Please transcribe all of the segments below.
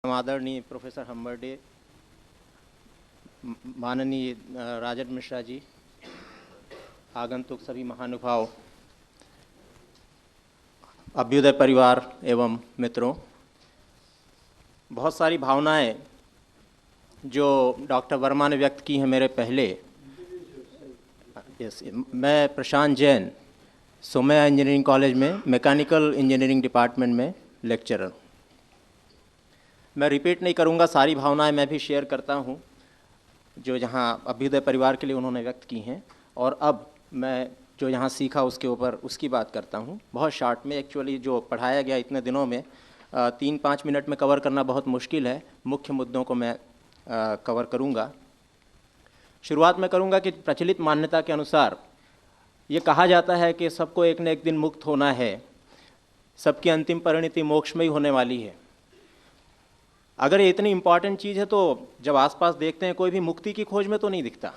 आदरणीय प्रोफेसर हम्बर्डे, माननीय राजन मिश्रा जी, आगंतुक सभी महानुभाव, अभ्युदय परिवार एवं मित्रों, बहुत सारी भावनाएं जो डॉक्टर वर्मा ने व्यक्त की हैं मेरे पहले। मैं प्रशांत जैन, सोमया इंजीनियरिंग कॉलेज में मैकेनिकल इंजीनियरिंग डिपार्टमेंट में लेक्चरर। मैं रिपीट नहीं करूंगा, सारी भावनाएं मैं भी शेयर करता हूं जो यहाँ अभ्युदय परिवार के लिए उन्होंने व्यक्त की हैं, और अब मैं जो यहाँ सीखा उसके ऊपर उसकी बात करता हूँ। बहुत शॉर्ट में, एक्चुअली जो पढ़ाया गया इतने दिनों में 3-5 मिनट में कवर करना बहुत मुश्किल है। मुख्य मुद्दों को मैं कवर करूँगा। शुरुआत में करूँगा कि प्रचलित मान्यता के अनुसार ये कहा जाता है कि सबको एक न एक दिन मुक्त होना है, सबकी अंतिम परिणति मोक्ष में ही होने वाली है। अगर ये इतनी इम्पॉर्टेंट चीज़ है तो जब आसपास देखते हैं कोई भी मुक्ति की खोज में तो नहीं दिखता,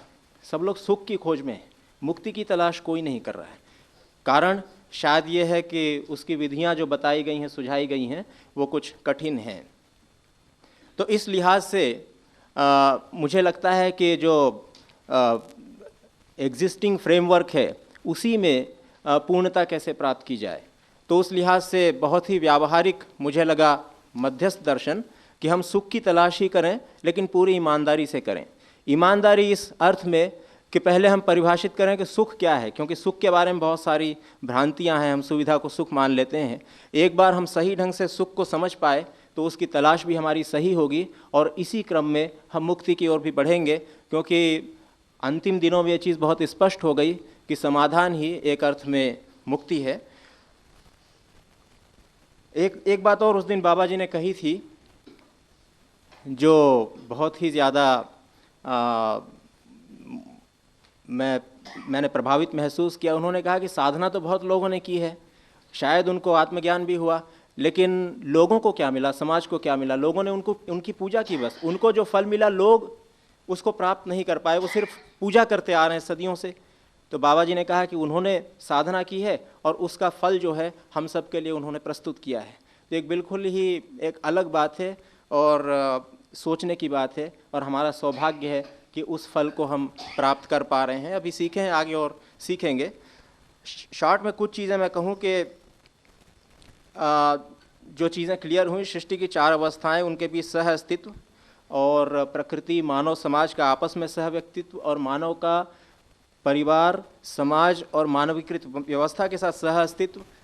सब लोग सुख की खोज में है, मुक्ति की तलाश कोई नहीं कर रहा है। कारण शायद ये है कि उसकी विधियां जो बताई गई हैं, सुझाई गई हैं, वो कुछ कठिन हैं। तो इस लिहाज से मुझे लगता है कि जो एग्जिस्टिंग फ्रेमवर्क है उसी में पूर्णता कैसे प्राप्त की जाए, तो उस लिहाज से बहुत ही व्यावहारिक मुझे लगा मध्यस्थ दर्शन कि हम सुख की तलाश ही करें, लेकिन पूरी ईमानदारी से करें। ईमानदारी इस अर्थ में कि पहले हम परिभाषित करें कि सुख क्या है, क्योंकि सुख के बारे में बहुत सारी भ्रांतियां हैं, हम सुविधा को सुख मान लेते हैं। एक बार हम सही ढंग से सुख को समझ पाए तो उसकी तलाश भी हमारी सही होगी, और इसी क्रम में हम मुक्ति की ओर भी बढ़ेंगे, क्योंकि अंतिम दिनों में ये चीज़ बहुत स्पष्ट हो गई कि समाधान ही एक अर्थ में मुक्ति है। एक बात और उस दिन बाबा जी ने कही थी जो बहुत ही ज़्यादा मैंने प्रभावित महसूस किया। उन्होंने कहा कि साधना तो बहुत लोगों ने की है, शायद उनको आत्मज्ञान भी हुआ, लेकिन लोगों को क्या मिला, समाज को क्या मिला? लोगों ने उनकी पूजा की, बस उनको जो फल मिला लोग उसको प्राप्त नहीं कर पाए, वो सिर्फ पूजा करते आ रहे हैं सदियों से। तो बाबा जी ने कहा कि उन्होंने साधना की है और उसका फल जो है हम सब के लिए उन्होंने प्रस्तुत किया है। तो एक बिल्कुल ही एक अलग बात है और सोचने की बात है, और हमारा सौभाग्य है कि उस फल को हम प्राप्त कर पा रहे हैं। अभी सीखे हैं, आगे और सीखेंगे। शॉर्ट में कुछ चीज़ें मैं कहूँ कि जो चीज़ें क्लियर हुई, सृष्टि की 4 अवस्थाएं, उनके बीच सह अस्तित्व, और प्रकृति, मानव समाज का आपस में सह व्यक्तित्व, और मानव का परिवार, समाज और मानवीकृत व्यवस्था के साथ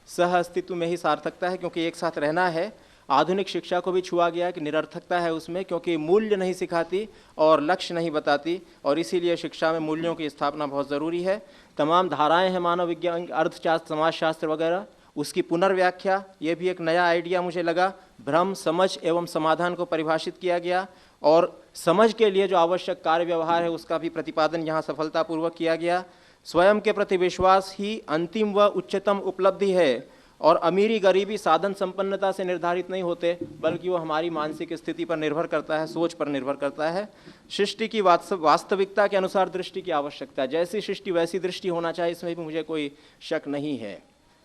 सह अस्तित्व में ही सार्थकता है, क्योंकि एक साथ रहना है। आधुनिक शिक्षा को भी छुआ गया कि निरर्थकता है उसमें, क्योंकि मूल्य नहीं सिखाती और लक्ष्य नहीं बताती, और इसीलिए शिक्षा में मूल्यों की स्थापना बहुत ज़रूरी है। तमाम धाराएं हैं मानव विज्ञान, अर्थशास्त्र, समाजशास्त्र वगैरह, उसकी पुनर्व्याख्या, ये भी एक नया आइडिया मुझे लगा। भ्रम, समझ एवं समाधान को परिभाषित किया गया, और समझ के लिए जो आवश्यक कार्य व्यवहार है उसका भी प्रतिपादन यहाँ सफलतापूर्वक किया गया। स्वयं के प्रति विश्वास ही अंतिम व उच्चतम उपलब्धि है, और अमीरी गरीबी साधन संपन्नता से निर्धारित नहीं होते, बल्कि वो हमारी मानसिक स्थिति पर निर्भर करता है, सोच पर निर्भर करता है। सृष्टि की वास्तविकता के अनुसार दृष्टि की आवश्यकता है, जैसी सृष्टि वैसी दृष्टि होना चाहिए, इसमें भी मुझे कोई शक नहीं है।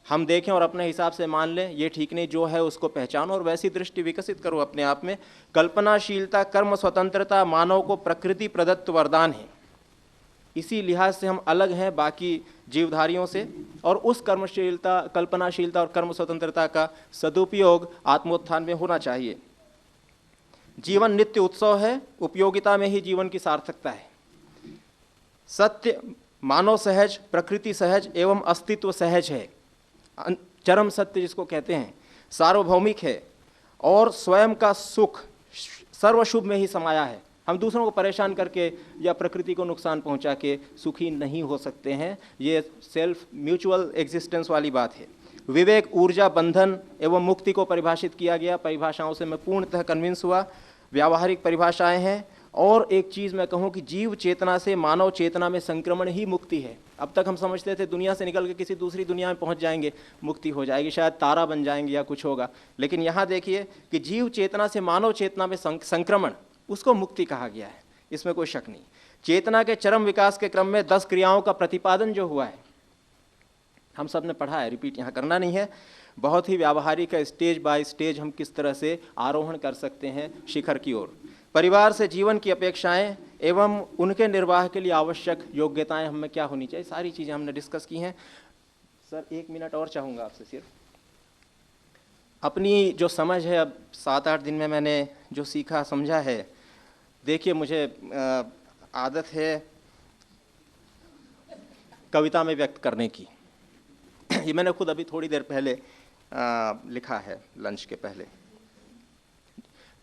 हम देखें और अपने हिसाब से मान लें, ये ठीक नहीं, जो है उसको पहचानो और वैसी दृष्टि विकसित करो अपने आप में। कल्पनाशीलता, कर्म स्वतंत्रता मानव को प्रकृति प्रदत्त वरदान है, इसी लिहाज से हम अलग हैं बाकी जीवधारियों से, और उस कल्पनाशीलता और कर्म स्वतंत्रता का सदुपयोग आत्मोत्थान में होना चाहिए। जीवन नित्य उत्सव है, उपयोगिता में ही जीवन की सार्थकता है। सत्य मानव सहज, प्रकृति सहज एवं अस्तित्व सहज है। चरम सत्य जिसको कहते हैं, सार्वभौमिक है, और स्वयं का सुख सर्वशुभ में ही समाया है। हम दूसरों को परेशान करके या प्रकृति को नुकसान पहुंचा के सुखी नहीं हो सकते हैं, ये सेल्फ म्यूचुअल एग्जिस्टेंस वाली बात है। विवेक, ऊर्जा, बंधन एवं मुक्ति को परिभाषित किया गया। परिभाषाओं से मैं पूर्णतः कन्विंस हुआ, व्यावहारिक परिभाषाएं हैं। और एक चीज़ मैं कहूँ कि जीव चेतना से मानव चेतना में संक्रमण ही मुक्ति है। अब तक हम समझते थे दुनिया से निकल के किसी दूसरी दुनिया में पहुँच जाएंगे, मुक्ति हो जाएगी, शायद तारा बन जाएंगे या कुछ होगा, लेकिन यहाँ देखिए कि जीव चेतना से मानव चेतना में संक्रमण, उसको मुक्ति कहा गया है, इसमें कोई शक नहीं। चेतना के चरम विकास के क्रम में 10 क्रियाओं का प्रतिपादन जो हुआ है, हम सब ने पढ़ा है, रिपीट यहाँ करना नहीं है। बहुत ही व्यावहारिक है, स्टेज बाय स्टेज हम किस तरह से आरोहण कर सकते हैं शिखर की ओर। परिवार से जीवन की अपेक्षाएं एवं उनके निर्वाह के लिए आवश्यक योग्यताएं हमें क्या होनी चाहिए, सारी चीज़ें हमने डिस्कस की हैं। सर 1 मिनट और चाहूँगा आपसे सिर्फ। अपनी जो समझ है, अब 7-8 दिन में मैंने जो सीखा समझा है, देखिए मुझे आदत है कविता में व्यक्त करने की। ये मैंने खुद अभी थोड़ी देर पहले लिखा है, लंच के पहले।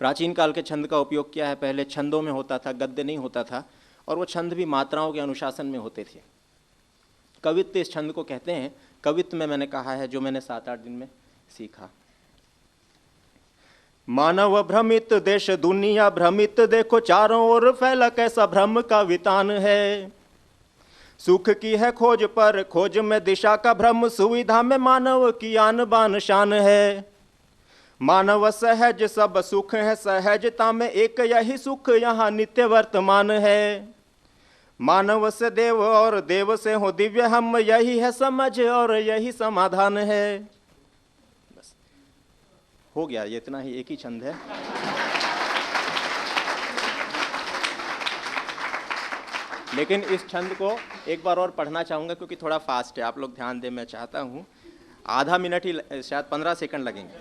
प्राचीन काल के छंद का उपयोग किया है, पहले छंदों में होता था, गद्य नहीं होता था, और वो छंद भी मात्राओं के अनुशासन में होते थे। कवित्व इस छंद को कहते हैं। कवित्व में मैंने कहा है जो मैंने 7-8 दिन में सीखा। मानव भ्रमित देश दुनिया भ्रमित, देखो चारों ओर फैला कैसा भ्रम का वितान है। सुख की है खोज पर खोज में दिशा का भ्रम, सुविधा में मानव की आन बान शान है। मानव सहज सब सुख है, सहजता में एक यही सुख यहाँ नित्य वर्तमान है। मानव से देव और देव से हो दिव्य हम, यही है समझ और यही समाधान है। बस हो गया, ये इतना ही, एक ही छंद है। लेकिन इस छंद को एक बार और पढ़ना चाहूँगा क्योंकि थोड़ा फास्ट है, आप लोग ध्यान दें, मैं चाहता हूँ। आधा मिनट ही, शायद 15 सेकंड लगेंगे।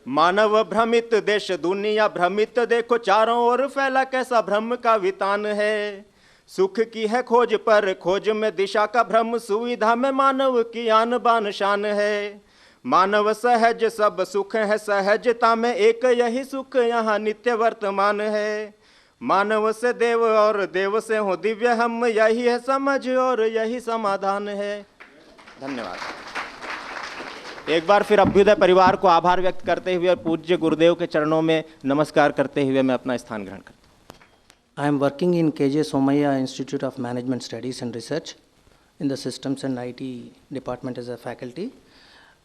मानव भ्रमित देश दुनिया भ्रमित, देखो चारों ओर फैला कैसा भ्रम का वितान है। सुख की है खोज पर खोज में दिशा का भ्रम, सुविधा में मानव की आन बान शान है। मानव सहज सब सुख है, सहजता में एक यही सुख यहाँ नित्य वर्तमान है। मानव से देव और देव से हो दिव्य हम, यही है समझ और यही समाधान है। धन्यवाद। एक बार फिर अभ्युदय परिवार को आभार व्यक्त करते हुए पूज्य गुरुदेव के चरणों में नमस्कार करते हुए मैं अपना स्थान ग्रहण करता हूँ। I am working in KJ Somaiya Institute of Management Studies and Research in the Systems and IT department as a faculty.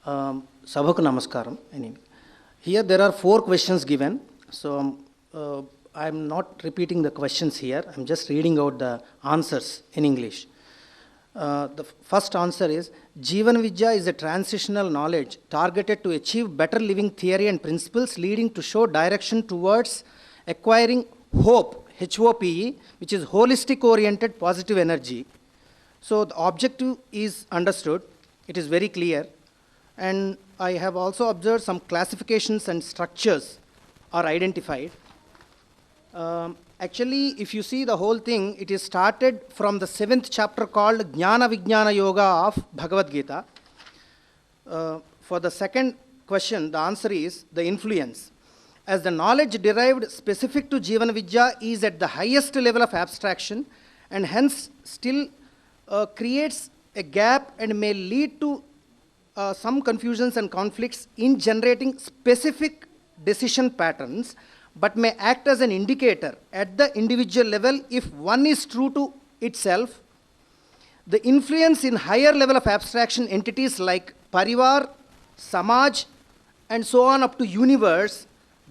Sabhaku namaskaram. Here there are 4 questions given, so I am not repeating the questions here. I am just reading out the answers in English. The first answer is, Jivan Vidya is a transitional knowledge targeted to achieve better living theory and principles leading to show direction towards acquiring hope, HOPE, which is holistic oriented positive energy. So the objective is understood, it is very clear, and I have also observed some classifications and structures are identified. Actually, if you see the whole thing, it is started from the 7th chapter called Jnana Vijnana Yoga of Bhagavad Gita. For the second question, the answer is the influence. As the knowledge derived specific to Jivan Vidya is at the highest level of abstraction and hence still creates a gap and may lead to some confusions and conflicts in generating specific decision patterns, but may act as an indicator at the individual level if one is true to itself. The influence in higher level of abstraction entities like Parivar, Samaj, and so on up to universe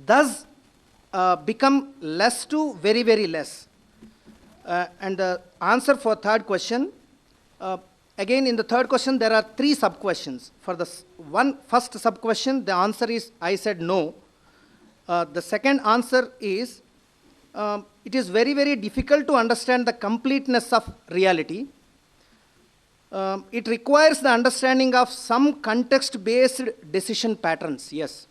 thus become less to very, very less. And the answer for third question, again in the third question there are 3 sub-questions. For the first sub-question, the answer is, I said no. The second answer is, it is very, very difficult to understand the completeness of reality. It requires the understanding of some context-based decision patterns, yes.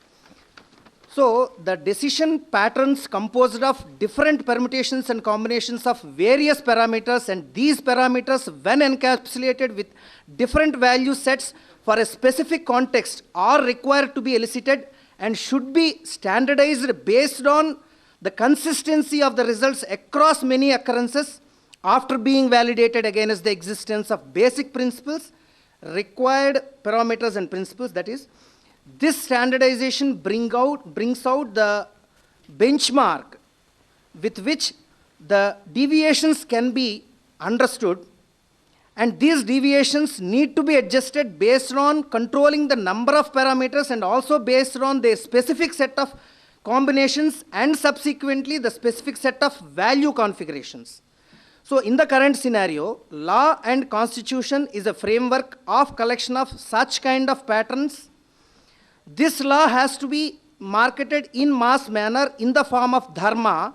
So, the decision patterns composed of different permutations and combinations of various parameters, and these parameters, when encapsulated with different value sets for a specific context, are required to be elicited and should be standardized based on the consistency of the results across many occurrences after being validated against the existence of basic principles, required parameters and principles. That is, this standardization brings out the benchmark with which the deviations can be understood, and these deviations need to be adjusted based on controlling the number of parameters and also based on their specific set of combinations and subsequently the specific set of value configurations. So in the current scenario, law and constitution is a framework of collection of such kind of patterns. This law has to be marketed in mass manner in the form of dharma,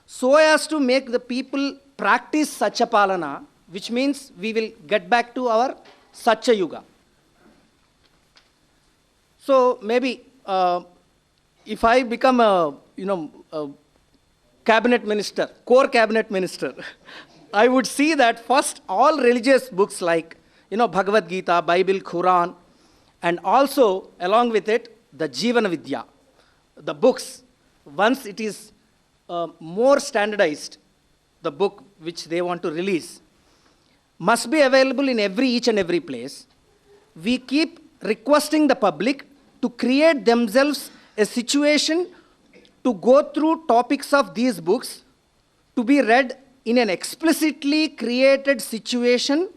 so as to make the people practice Satyapalana, which means we will get back to our Satya Yuga. So maybe if I become a cabinet minister, core cabinet minister, I would see that first all religious books like Bhagavad Gita, Bible, Quran, and also along with it the Jivana Vidya, the books, once it is more standardized, the book which they want to release, must be available in each and every place. We keep requesting the public to create themselves a situation to go through topics of these books, to be read in an explicitly created situation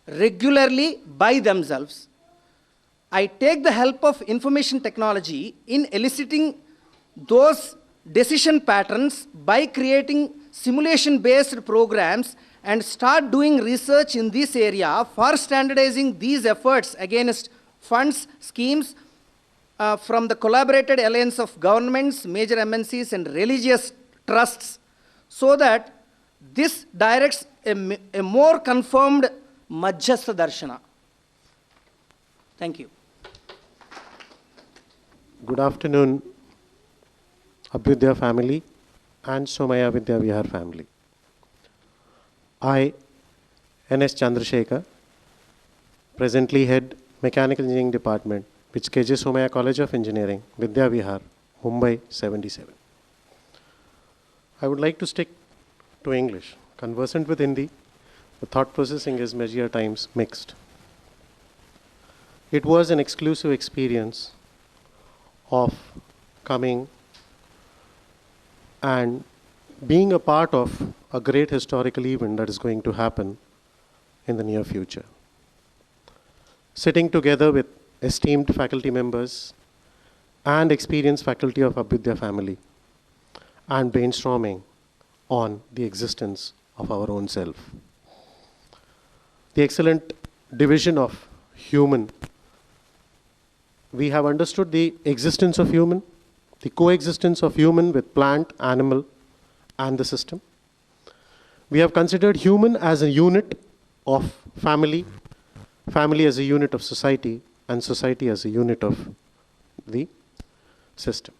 regularly by themselves. I take the help of information technology in eliciting those decision patterns by creating simulation-based programs and start doing research in this area for standardizing these efforts against funds, schemes from the collaborated alliance of governments, major MNCs, and religious trusts, so that this directs a more confirmed Madhyastha Darshana. Thank you. Good afternoon, Abhyudaya family and Somaya Vidya Vihar family. I, N.S. Chandrasekhar, presently head Mechanical Engineering Department, which KJ Somaya College of Engineering, Vidya Vihar, Mumbai 77. I would like to stick to English. Conversant with Hindi, the thought processing is many times mixed. It was an exclusive experience of coming and being a part of a great historical event that is going to happen in the near future. Sitting together with esteemed faculty members and experienced faculty of Abhyudaya family and brainstorming on the existence of our own self. The excellent division of human. We have understood the existence of human, the coexistence of human with plant, animal, and the system. We have considered human as a unit of family, family as a unit of society, and society as a unit of the system.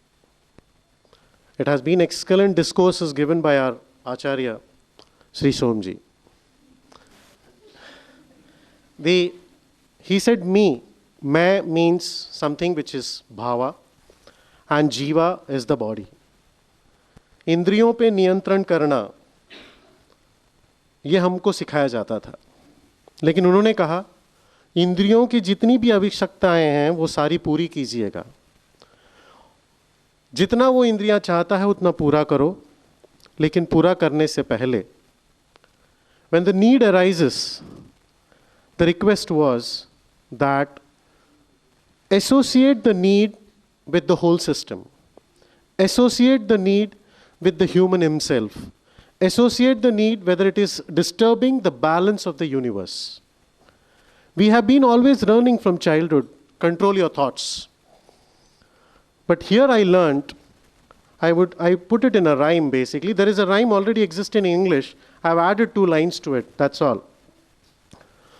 It has been excellent discourses given by our Acharya, Sri Somji. He said me. Mai means something which is bhava, and jiva is the body. इंद्रियों पे नियंत्रण करना ये हमको सिखाया जाता था, लेकिन उन्होंने कहा इंद्रियों की जितनी भी आवश्यकताएं हैं वो सारी पूरी कीजिएगा. जितना वो इंद्रियां चाहता है उतना पूरा करो, लेकिन पूरा करने से पहले when the need arises, the request was that associate the need with the whole system. Associate the need with the human himself. Associate the need whether it is disturbing the balance of the universe. We have been always learning from childhood, control your thoughts. But here I learned, I put it in a rhyme basically. There is a rhyme already existing in English. I have added 2 lines to it, that's all.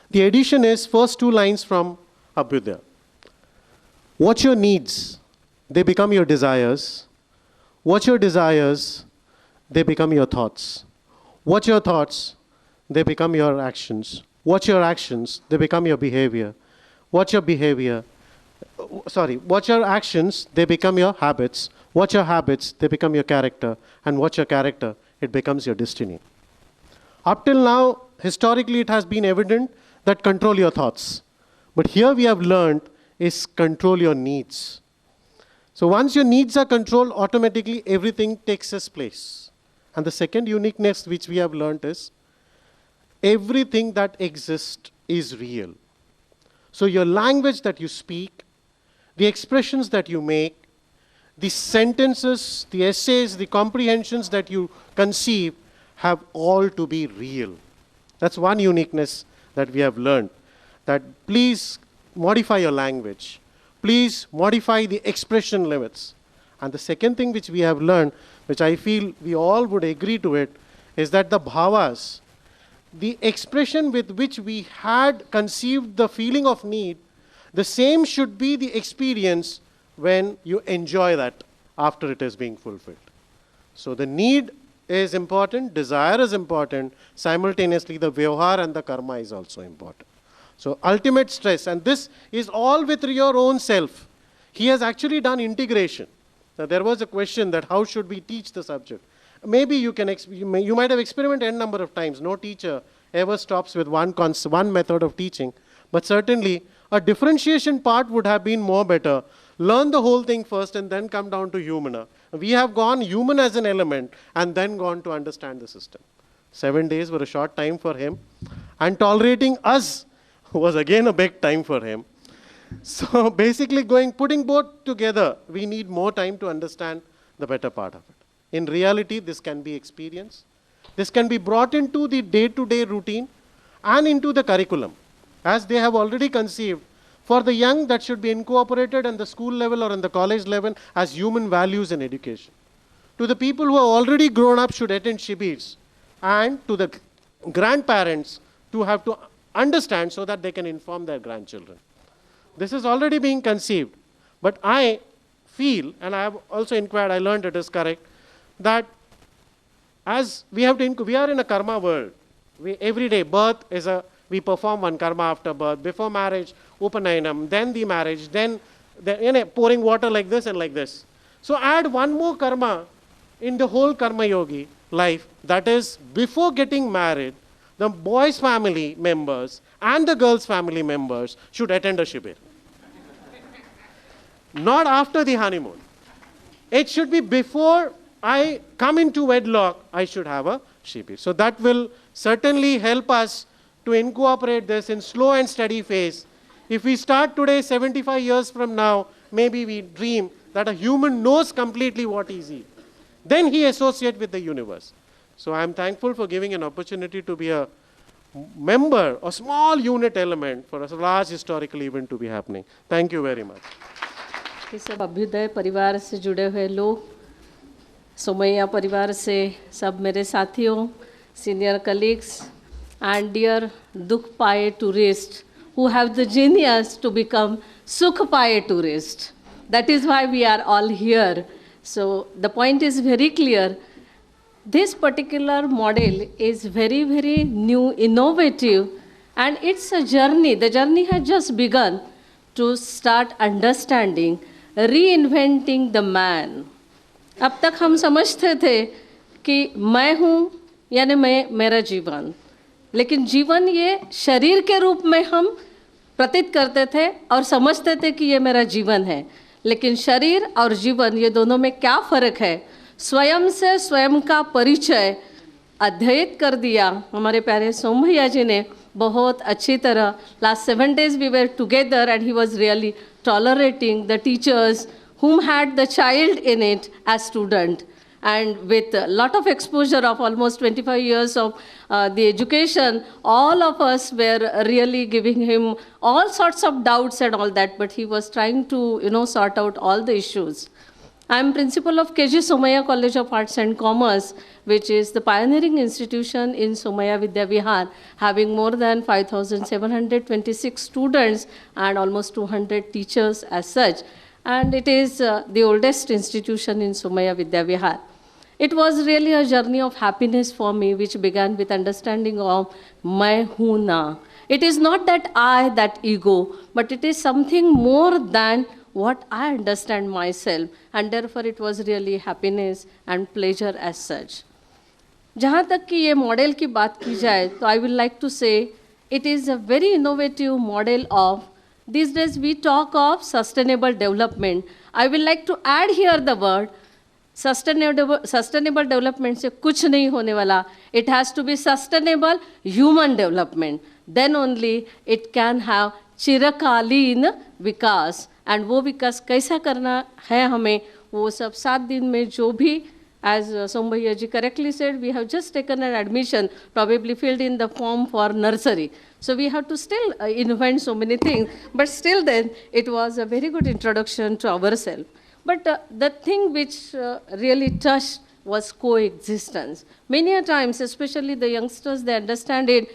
The addition is first 2 lines from Abhyudaya. Watch your needs, they become your desires. Watch your desires, they become your thoughts. Watch your thoughts, they become your actions. Watch your actions, they become your behavior. Watch your actions, they become your habits. Watch your habits, they become your character. And watch your character, it becomes your destiny. Up till now, historically it has been evident that control your thoughts. But here we have learned is control your needs. So once your needs are controlled, automatically everything takes its place. And the second uniqueness which we have learned is everything that exists is real. So your language that you speak, the expressions that you make, the sentences, the essays, the comprehensions that you conceive have all to be real. That's one uniqueness that we have learned, that please modify your language. Please modify the expression limits. And the second thing which we have learned, which I feel we all would agree to it, is that the bhavas, the expression with which we had conceived the feeling of need, the same should be the experience when you enjoy that after it is being fulfilled. So the need is important, desire is important, simultaneously the vyavhar and the karma is also important. So ultimate stress, and this is all with your own self. He has actually done integration. Now, there was a question that how should we teach the subject? Maybe you might have experimented n number of times. No teacher ever stops with one method of teaching. But certainly, a differentiation part would have been more better. Learn the whole thing first and then come down to humana. We have gone human as an element and then gone to understand the system. 7 days were a short time for him. And tolerating us was again a big time for him. So basically putting both together, we need more time to understand the better part of it. In reality, this can be experienced. This can be brought into the day-to-day routine and into the curriculum, as they have already conceived. For the young, that should be incorporated at the school level or in the college level as human values in education. To the people who have already grown up should attend shibits, and to the grandparents to have to understand so that they can inform their grandchildren. This is already being conceived. But I feel, and I have also inquired, I learned it is correct, that as we are in a karma world. Every day, birth is we perform one karma after birth. Before marriage, Upanayanam, then the marriage, then pouring water like this and like this. So add one more karma in the whole karma yogi life, that is before getting married, the boy's family members and the girl's family members should attend a shibir. Not after the honeymoon. It should be before I come into wedlock, I should have a shibir. So that will certainly help us to incorporate this in slow and steady phase. If we start today, 75 years from now, maybe we dream that a human knows completely what is he. Then he associates with the universe. So I am thankful for giving an opportunity to be a member, a small unit element for a large historical event to be happening. Thank you very much. ये सब अभ्युदय परिवार से जुड़े हुए लोग, सोमैया परिवार से सब मेरे साथियों, senior colleagues, and dear Dukhpaye tourists who have the genius to become Sukhpaye tourists. That is why we are all here. So the point is very clear. This particular model is very, very new, innovative, and it's a journey. The journey has just begun to start understanding, reinventing the man. अब तक हम समझते थे कि मैं हूँ यानी मेरा जीवन, लेकिन जीवन ये शरीर के रूप में हम प्रतीत करते थे और समझते थे कि ये मेरा जीवन है. लेकिन शरीर और जीवन ये दोनों में क्या फ़र्क है, स्वयं से स्वयं का परिचय अध्ययन कर दिया हमारे प्यारे सोम भैया जी ने बहुत अच्छी तरह. Last 7 days we were together and he was really tolerating the teachers whom had the child in it as student. And with a lot of exposure of almost 25 years of the education, all of us were really giving him all sorts of doubts and all that, but he was trying to, sort out all the issues. I am principal of KG Somaiya College of Arts and Commerce, which is the pioneering institution in Somaiya Vidya Vihar, having more than 5,726 students and almost 200 teachers as such. And it is the oldest institution in Somaiya Vidya Vihar. It was really a journey of happiness for me, which began with understanding of Main Hoon Na. It is not that I, that ego, but it is something more than what I understand myself, and therefore it was really happiness and pleasure as such. जहाँ तक कि ये model की बात की जाए, तो I will like to say it is a very innovative model of, these days we talk of sustainable development. I will like to add here the word sustainable development से कुछ नहीं होने वाला. It has to be sustainable human development. Then only it can have चिरकालीन विकास. And वो विकास कैसा करना है हमें, वो सब 7 दिन में जो भी As Sombhaiya ji correctly said, we have just taken an admission, probably filled in the form for nursery. So we have to still invent so many things, but still then it was a very good introduction to ourselves. But the thing which really touched was coexistence. Many a times, especially the youngsters, they understand it,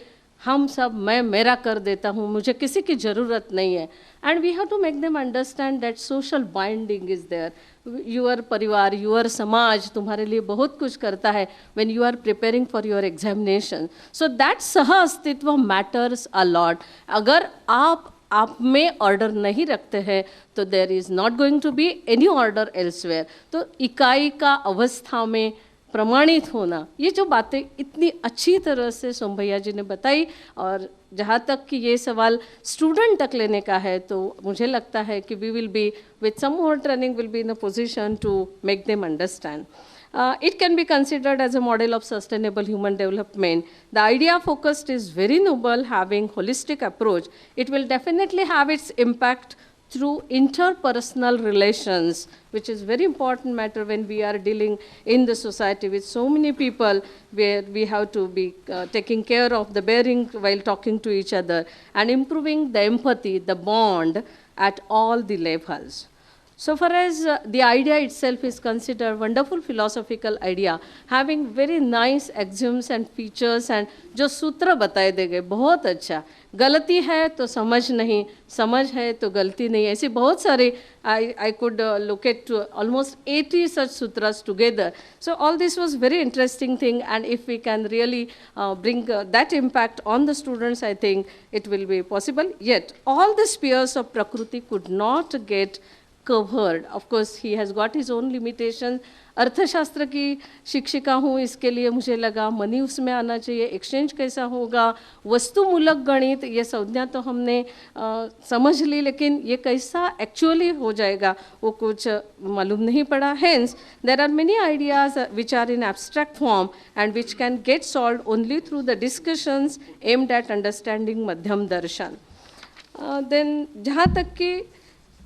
हम सब मैं मेरा कर देता हूँ, मुझे किसी की ज़रूरत नहीं है. And we have to make them understand that social binding is there. Your परिवार, your समाज तुम्हारे लिए बहुत कुछ करता है when you are preparing for your examination. So that सह अस्तित्व matters a lot. अगर आप में ऑर्डर नहीं रखते हैं तो there is not going to be any order elsewhere. तो इकाई का अवस्था में प्रमाणित होना, ये जो बातें इतनी अच्छी तरह से सोमभैया जी ने बताई, और जहाँ तक कि ये सवाल स्टूडेंट तक लेने का है तो मुझे लगता है कि we will be with some more training will be in a position to make them understand. It can be considered as a model of sustainable human development. The idea focused is very noble, having holistic approach. It will definitely have its impact through interpersonal relations, which is very important matter when we are dealing in the society with so many people, where we have to be taking care of the bearing while talking to each other, and improving the empathy, the bond at all the levels. So far as the idea itself is considered wonderful philosophical idea, having very nice axioms and features, and जो सूत्र बताए दे गए बहुत अच्छा. गलती है तो समझ नहीं, समझ है तो गलती नहीं, ऐसे बहुत सारे I could look at almost 80 such sutras together. So all this was very interesting thing, and if we can really bring that impact on the students, I think it will be possible. Yet all the spheres of Prakriti could not get covered. Of course, he has got his own limitations. अर्थशास्त्र की शिक्षिका हूँ, इसके लिए मुझे लगा money उसमें आना चाहिए, एक्सचेंज कैसा होगा, वस्तुमूलक गणित, ये संज्ञा तो हमने समझ ली, लेकिन ये कैसा एक्चुअली हो जाएगा वो कुछ मालूम नहीं पड़ा. Hence, there are many ideas which are in abstract form and which can get solved only through the discussions aimed at understanding मध्यम दर्शन. Then जहाँ तक कि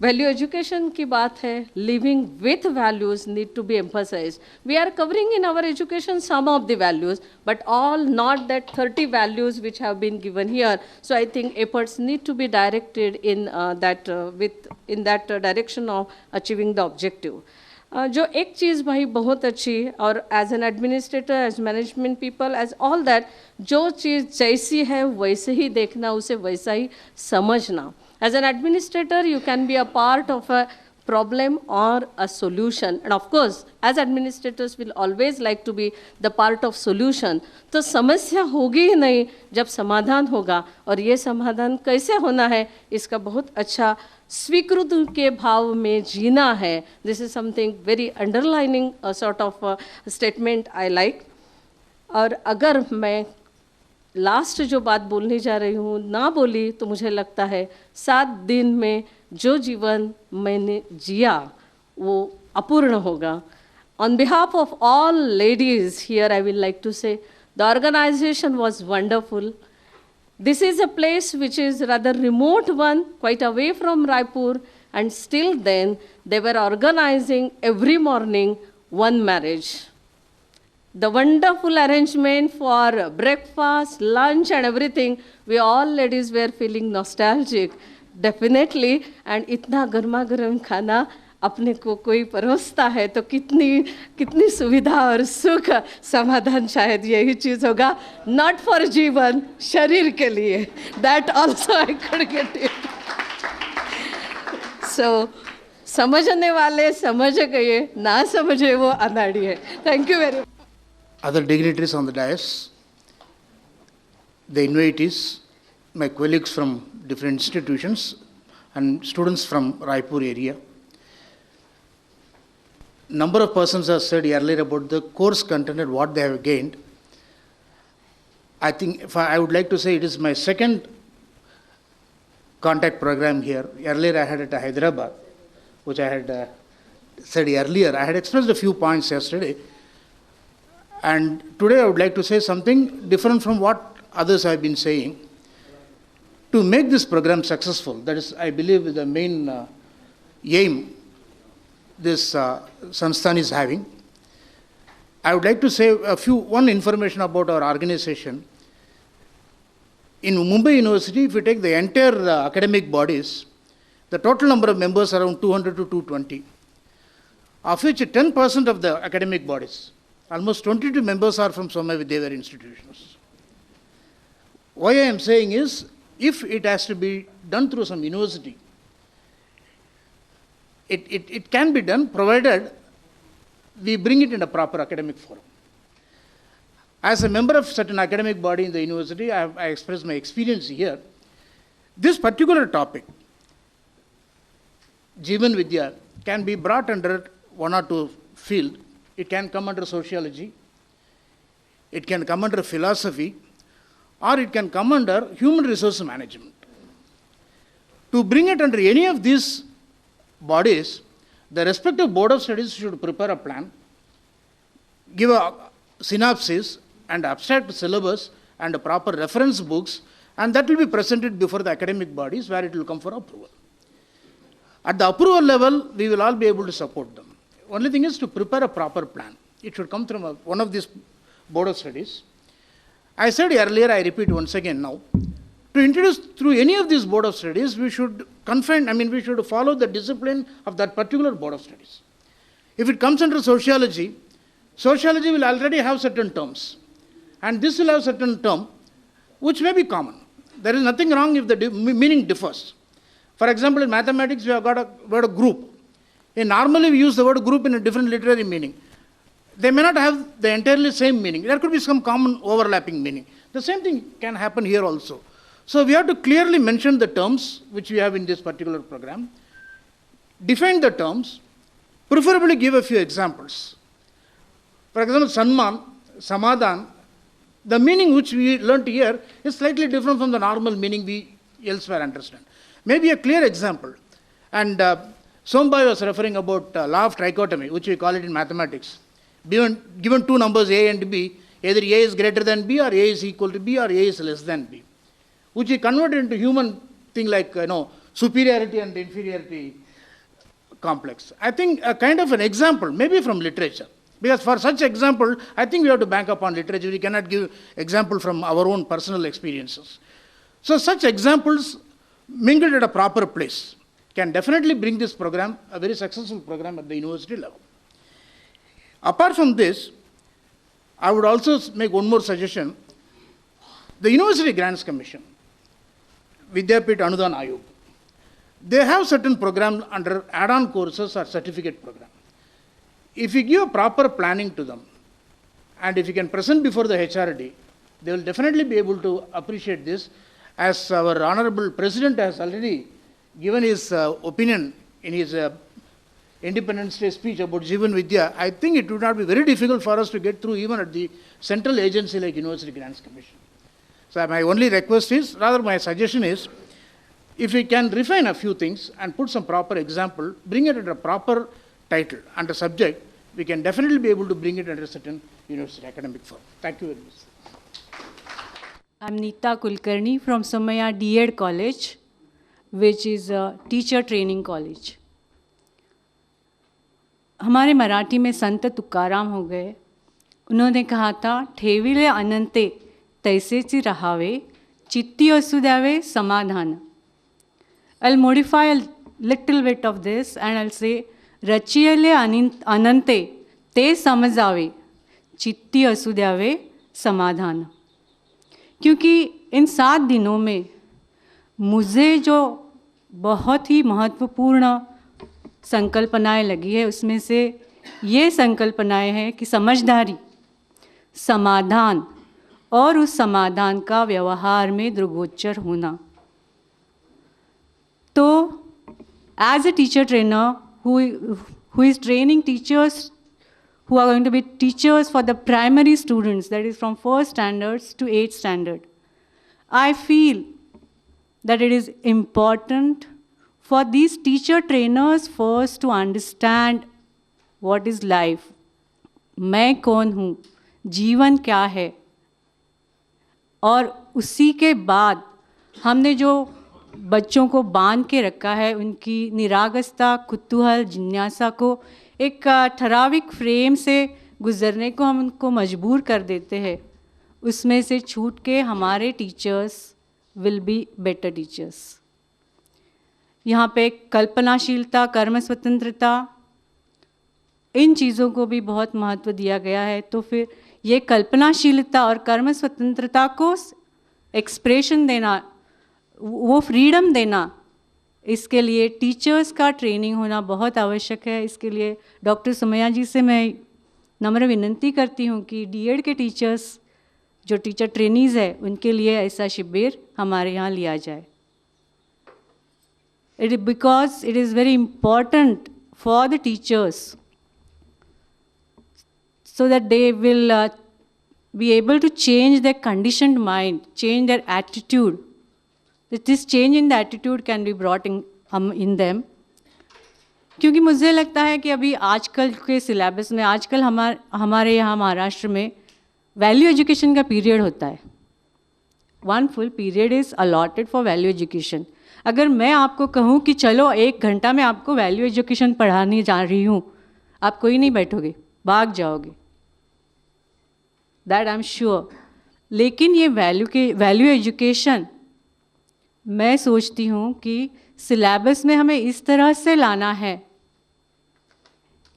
वैल्यू एजुकेशन की बात है, living with values need to be emphasise. We are covering in our education some of the values, but all not that 30 values which have been given here. So I think efforts need to be directed in that direction of achieving the objective. जो एक चीज़ भाई बहुत अच्छी, और as an administrator, as management people, as all that, जो चीज़ जैसी है वैसे ही देखना, उसे वैसा ही समझना. As an administrator, you can be a part of a problem or a solution. And of course, as administrators will always like to be the part of solution. तो समस्या होगी ही नहीं जब समाधान होगा, और ये समाधान कैसे होना है इसका बहुत अच्छा स्वीकृत के भाव में जीना है. This is something very underlining a sort of statement I like. और अगर मैं लास्ट जो बात बोलने जा रही हूँ ना बोली तो मुझे लगता है 7 दिन में जो जीवन मैंने जिया वो अपूर्ण होगा. On behalf of all ladies here I will like to say the organisation was wonderful. This is a place which is rather remote one, quite away from Raipur, and still then they were organizing every morning one marriage. The wonderful arrangement for breakfast, lunch and everything, we all ladies were feeling nostalgic, definitely. And इतना गर्मा गर्म खाना अपने को कोई परोसता है तो कितनी सुविधा और सुख, समाधान शायद यही चीज़ होगा. Not for जीवन, शरीर के लिए. That also I could get it. So, समझने वाले समझ गए, ना समझे वो अनाड़ी है. Thank you very much. Other dignitaries on the dais, the invitees, my colleagues from different institutions, and students from Raipur area. Number of persons have said earlier about the course content and what they have gained. I think I would like to say it is my second contact program here. Earlier I had it at Hyderabad, which I had said earlier. I had expressed a few points yesterday. And today I would like to say something different from what others have been saying. To make this program successful, that is, I believe, the main aim this Sansthan is having. I would like to say one information about our organization. In Mumbai University, if you take the entire academic bodies, the total number of members are around 200 to 220, of which 10% of the academic bodies, almost 22 members are from Somaiya Vidyavihara institutions. Why I am saying is, if it has to be done through some university, it can be done provided we bring it in a proper academic forum. As a member of certain academic body in the university, I express my experience here. This particular topic, Jeevan Vidya, can be brought under one or two field. It can come under sociology, it can come under philosophy, or it can come under human resource management. To bring it under any of these bodies, the respective board of studies should prepare a plan, give a synopsis and abstract syllabus and a proper reference books, and that will be presented before the academic bodies where it will come for approval. At the approval level, we will all be able to support them. Only thing is to prepare a proper plan. It should come from one of these board of studies. I said earlier, I repeat once again now, to introduce through any of these board of studies, we should we should follow the discipline of that particular board of studies. If it comes under sociology, sociology will already have certain terms, and this will have certain term which may be common. There is nothing wrong if the meaning differs. For example, in mathematics, we have got a word group. Normally, we use the word group in a different literary meaning. They may not have the entirely same meaning. There could be some common overlapping meaning. The same thing can happen here also. So we have to clearly mention the terms which we have in this particular program, define the terms, preferably give a few examples. For example, Sanman, Samadhan, the meaning which we learnt here is slightly different from the normal meaning we elsewhere understand. Maybe a clear example. And Sombhai was referring about law of trichotomy, which we call it in mathematics. Given two numbers A and B, either A is greater than B, or A is equal to B, or A is less than B, which we converted into human thing like superiority and inferiority complex. I think a kind of an example, maybe from literature, because for such example, I think we have to bank upon literature. We cannot give example from our own personal experiences. So such examples mingled at a proper place can definitely bring this program, a very successful program at the university level. Apart from this, I would also make one more suggestion. The University Grants Commission, Vidyapit Anudan Ayog, they have certain programs under add-on courses or certificate program. If you give a proper planning to them, and if you can present before the HRD, they will definitely be able to appreciate this. As our Honorable President has already given his opinion in his Independence Day speech about Jeevan Vidya, I think it would not be very difficult for us to get through even at the central agency like University Grants Commission. So my only request is, rather my suggestion is, if we can refine a few things and put some proper example, bring it at a proper title and a subject, we can definitely be able to bring it under a certain university academic firm. Thank you very much. I'm Neeta Kulkarni from Somaiya D.Ed College, which is a teacher training college. हमारे मराठी में संत तुकाराम हो गए. उन्होंने कहा था, ठेविले अनंते तैसेची रहावे, चित्ती असू द्यावे समाधान. I'll modify a little bit of this and I'll say, रचियले अनंते ते समजावे, चित्ती असू द्यावे समाधान. क्योंकि इन 7 दिनों में मुझे जो बहुत ही महत्वपूर्ण संकल्पनाएं लगी है, उसमें से ये संकल्पनाएं हैं कि समझदारी, समाधान और उस समाधान का व्यवहार में दृग्गोचर होना. तो as a teacher trainer who is training teachers who are going to be teachers for the primary students, that is from 1st standards to 8th standard, I feel that it is important for these teacher trainers first to understand what is life. मैं कौन हूँ, जीवन क्या है, और उसी के बाद हमने जो बच्चों को बांध के रखा है, उनकी निरागसता, कुतूहल, जिज्ञासा को एक ठराविक फ्रेम से गुजरने को हम उनको मजबूर कर देते हैं, उसमें से छूट के हमारे teachers will be better teachers. यहाँ पे कल्पनाशीलता, कर्म स्वतंत्रता, इन चीज़ों को भी बहुत महत्व दिया गया है। तो फिर ये कल्पनाशीलता और कर्म स्वतंत्रता को एक्सप्रेशन देना, वो फ्रीडम देना, इसके लिए टीचर्स का ट्रेनिंग होना बहुत आवश्यक है। इसके लिए डॉक्टर सुमैया जी से मैं नम्र विनती करती हूँ कि डीएड के टीचर्स, जो टीचर ट्रेनीज़ है, उनके लिए ऐसा शिविर हमारे यहाँ लिया जाए। Because it is very important for the teachers so that they will be able to change their conditioned mind, change their attitude. That this change in the attitude can be brought in them. क्योंकि मुझे लगता है कि अभी आजकल के syllabus में, आजकल हमारे यहाँ महाराष्ट्र में वैल्यू एजुकेशन का पीरियड होता है। 1 full period is allotted for value education. अगर मैं आपको कहूँ कि चलो 1 घंटा में आपको वैल्यू एजुकेशन पढ़ाने जा रही हूँ, आप कोई नहीं बैठोगे, भाग जाओगे, दैट आई एम श्योर। लेकिन ये वैल्यू एजुकेशन मैं सोचती हूँ कि सिलेबस में हमें इस तरह से लाना है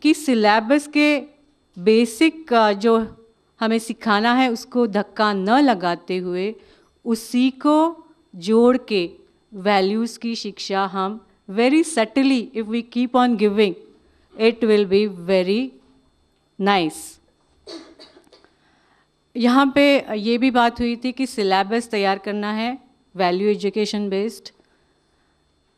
कि सिलेबस के बेसिक जो हमें सिखाना है उसको धक्का न लगाते हुए उसी को जोड़ के वैल्यूज़ की शिक्षा हम very subtly, if we keep on giving, it will be very nice. यहाँ पे ये भी बात हुई थी कि सिलेबस तैयार करना है वैल्यू एजुकेशन बेस्ड,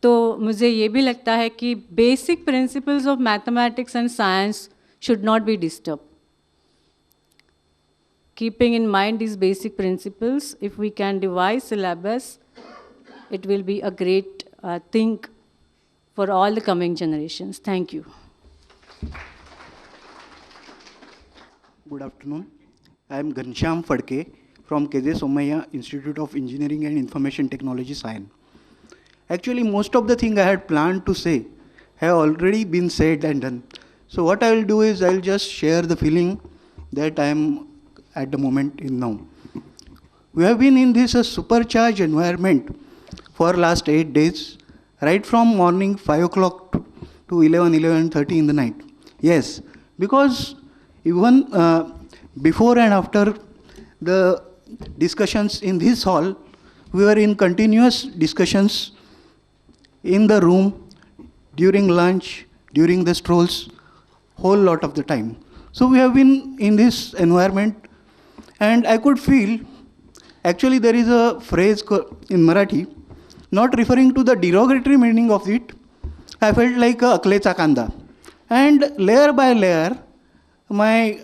तो मुझे ये भी लगता है कि basic principles of mathematics and science should not be disturb. Keeping in mind these basic principles, if we can devise syllabus, it will be a great thing for all the coming generations. Thank you. Good afternoon. I am Ghanshyam Fadke from K.J. Somaiya Institute of Engineering and Information Technology, Sion. Actually, most of the things I had planned to say have already been said and done. So what I will do is I will just share the feeling that I am at the moment in now. We have been in this supercharged environment for last 8 days, right from morning 5 o'clock to 11:30 in the night. Yes, because even before and after the discussions in this hall, we were in continuous discussions in the room, during lunch, during the strolls, whole lot of the time. So we have been in this environment, and I could feel, actually there is a phrase in Marathi, not referring to the derogatory meaning of it, I felt like a aklecha kanda. And layer by layer, my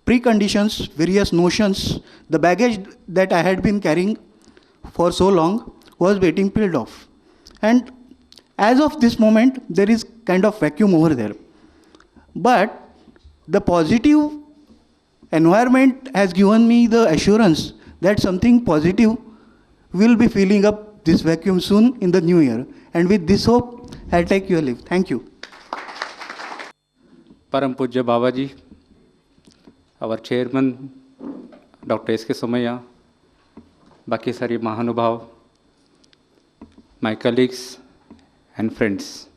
preconditions, various notions, the baggage that I had been carrying for so long was getting peeled off. And as of this moment, there is kind of vacuum over there. But the positive environment has given me the assurance that something positive will be filling up this vacuum soon in the new year. And with this hope, I take your leave. Thank you. Param Pujya Babaji, our chairman, Dr. S.K. Somaiya, Baki Sari Mahanubhav, my colleagues and friends.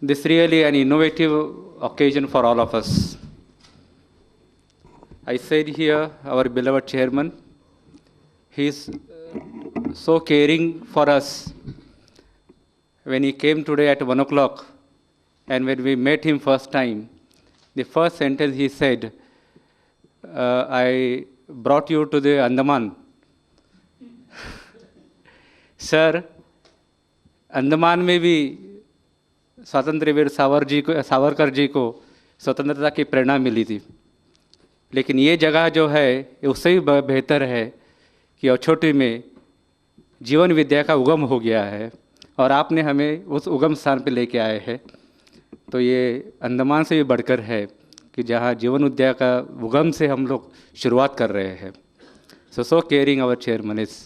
This is really an innovative occasion for all of us. I said here, our beloved chairman, he is so caring for us. When he came today at 1 o'clock, and when we met him first time, the first sentence he said, I brought you to the Andaman. Sir, Andaman में भी स्वतंत्र वीर सावरकर जी को स्वतंत्रता की प्रेरणा मिली थी, लेकिन ये जगह जो है उससे भी बेहतर है कि अछोटी में जीवन विद्या का उगम हो गया है और आपने हमें उस उगम स्थान पे लेके आए हैं। तो ये अंडमान से भी बढ़कर है कि जहाँ जीवन विद्या का उगम से हम लोग शुरुआत कर रहे हैं। सो केयरिंग आवर चेयरमैन इज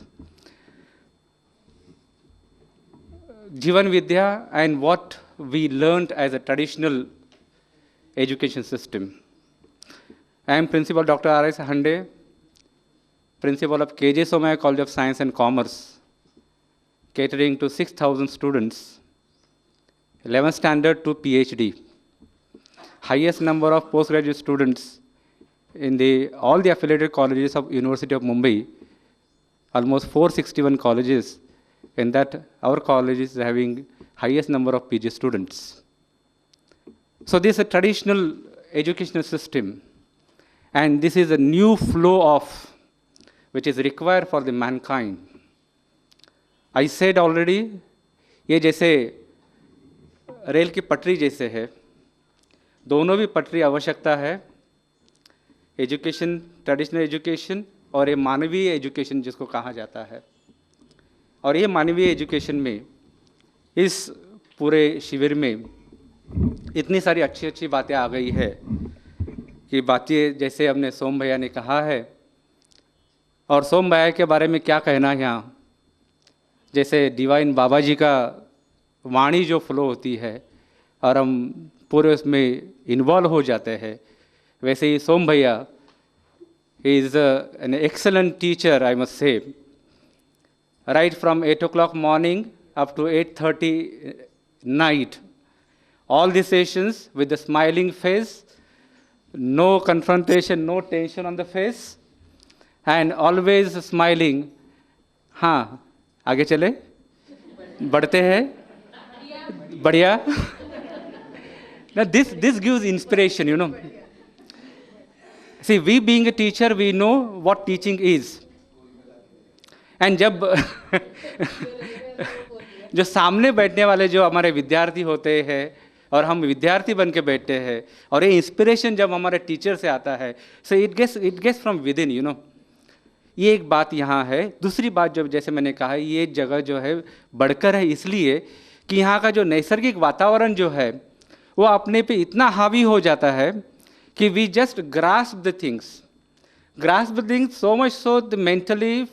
जीवन विद्या and what we learned as a traditional education system. I am Principal Dr. R.S. Hande, Principal of KJ Somaiya College of Science and Commerce, catering to 6,000 students, 11th standard to PhD. Highest number of postgraduate students in all the affiliated colleges of University of Mumbai, almost 461 colleges. In that, our college is having highest number of PG students. So this is a traditional educational system, and this is a new flow of which is required for the mankind. I said already, ये जैसे rail की पटरी जैसे है, दोनों भी पटरी आवश्यकता है, एजुकेशन, ट्रेडिशनल एजुकेशन और ये मानवीय एजुकेशन जिसको कहा जाता है। और ये मानवीय एजुकेशन में इस पूरे शिविर में इतनी सारी अच्छी अच्छी बातें आ गई है कि बातें जैसे हमने सोम भैया ने कहा है, और सोम भैया के बारे में क्या कहना है यहाँ, जैसे डिवाइन बाबा जी का वाणी जो फ्लो होती है और हम पूरे उसमें इन्वॉल्व हो जाते हैं, वैसे ही सोम भैया is an excellent teacher, I must say, right from 8 o'clock morning up to 8:30 night. All the sessions with the smiling face, no confrontation, no tension on the face, and always smiling. हाँ, आगे चले, बढ़ते हैं, बढ़िया. Now this gives inspiration, you know. See, we being a teacher, we know what teaching is. And जब जो सामने बैठने वाले जो हमारे विद्यार्थी होते हैं और हम विद्यार्थी बन के बैठते हैं और ये इंस्पिरेशन जब हमारे टीचर से आता है, so it gets from within, you know. ये एक बात यहाँ है. दूसरी बात जब जैसे मैंने कहा, ये जगह जो है बढ़कर है इसलिए कि यहाँ का जो नैसर्गिक वातावरण जो है वो अपने पे इतना हावी हो जाता है कि we just grasp the things so much so the mentally,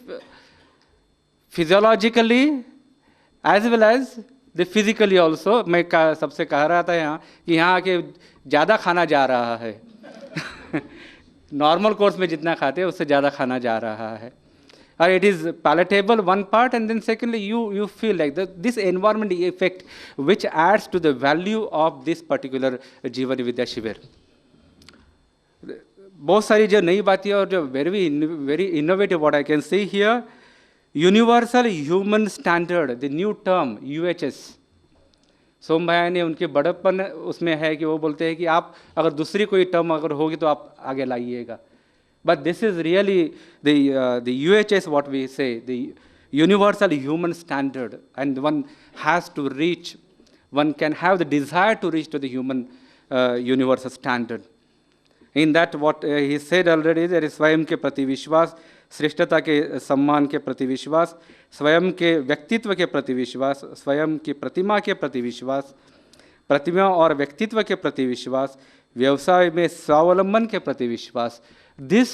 physiologically as well as the physically also. मैं सबसे कह रहा था यहाँ कि यहाँ के ज़्यादा खाना जा रहा है नॉर्मल कोर्स में जितना खाते हैं उससे ज़्यादा खाना जा रहा है. और it is palatable one part, and then secondly you feel like this environment effect which adds to the value of this particular जीवन विद्या शिविर. बहुत सारी जो नई बातें और जो very innovative what I can say here, universal human standard, the new term UHS. सोम भैया ने उनके बड़प्पन उसमें है कि वो बोलते हैं कि आप अगर दूसरी कोई टर्म अगर होगी तो आप आगे लाइएगा. But this is really the UHS what we say, the universal human standard, and one has to reach, one can have the desire to reach to the human universal standard. In that what he said already, there is स्वयं के प्रति विश्वास, श्रेष्ठता के सम्मान के प्रति विश्वास, स्वयं के व्यक्तित्व के प्रति विश्वास, स्वयं की प्रतिमा के प्रति विश्वास, प्रतिमा और व्यक्तित्व के प्रति विश्वास, व्यवसाय में स्वावलंबन के प्रति विश्वास. This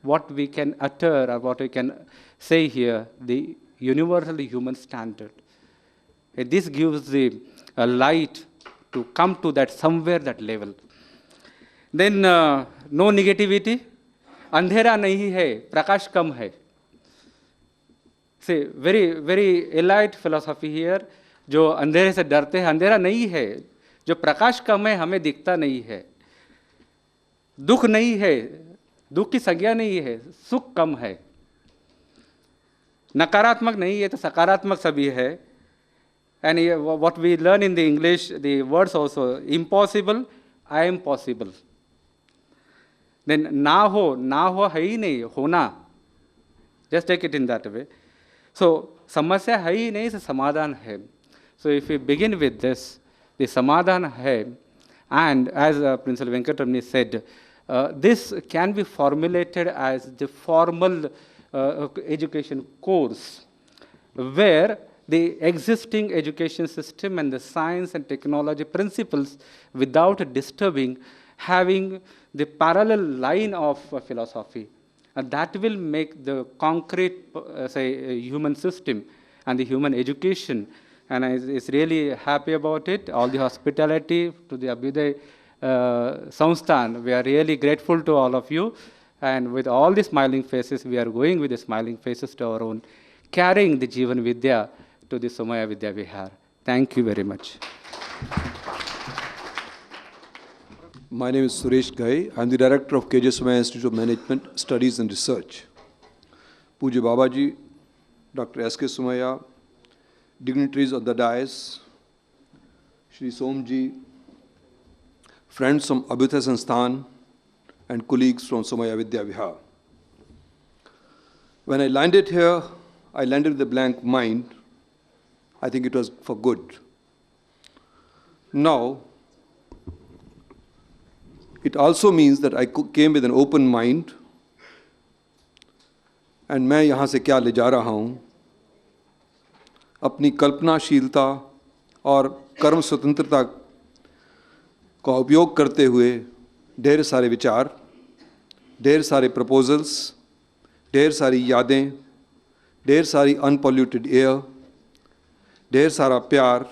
what we can utter और what we can say here, the universal human standard. This gives the light to come to that somewhere that level. Then no negativity, अंधेरा नहीं है, प्रकाश कम है. से वेरी एलाइट फिलोसॉफी हियर. जो अंधेरे से डरते हैं, अंधेरा नहीं है, जो प्रकाश कम है हमें दिखता नहीं है. दुख नहीं है, दुख की संज्ञा नहीं है, सुख कम है. नकारात्मक नहीं है तो सकारात्मक सभी है. And what we learn in the English, the words also, impossible, I am possible. Then ना हो है ही नहीं, होना, just take it in that way. So समस्या है ही नहीं, से समाधान है. So if you begin with this, the समाधान है. And as principal Venkataramani said, this can be formulated as the formal education course where the existing education system and the science and technology principles without disturbing having the parallel line of philosophy, and that will make the concrete human system and the human education. And I is really happy about it. All the hospitality to the Abhyuday Sansthan. We are really grateful to all of you. And with all the smiling faces, we are going with the smiling faces to our own, carrying the Jeevan Vidya to the Somaiya Vidya Vihar. Thank you very much. My name is Suresh Ghai. I am the director of KJ Somaiya Institute of Management, Studies and Research. Pujya Babaji, Dr. S.K. Somaiya, dignitaries of the dais, Shri Somji, friends from Abhyuday Sansthan, and colleagues from Somaiya Vidya Vihar. When I landed here, I landed with a blank mind. I think it was for good. Now, it also means that I came with an open mind, and मैं यहाँ से क्या ले जा रहा हूँ, अपनी कल्पनाशीलता और कर्म स्वतंत्रता का उपयोग करते हुए ढेर सारे विचार, ढेर सारे प्रपोजल्स, ढेर सारी यादें, ढेर सारी अनपॉल्यूटेड एयर, ढेर सारा प्यार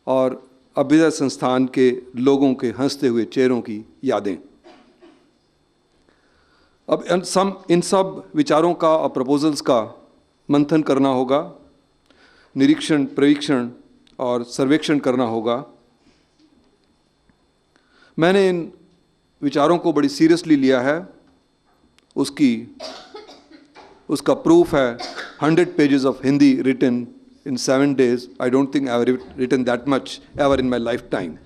और अभ्युदय संस्थान के लोगों के हंसते हुए चेहरों की यादें। अब इन सब विचारों का और प्रपोजल्स का मंथन करना होगा, निरीक्षण, परीक्षण और सर्वेक्षण करना होगा। मैंने इन विचारों को बड़ी सीरियसली लिया है। उसका प्रूफ है 100 pages of Hindi written in 7 days. I don't think I have written that much ever in my lifetime.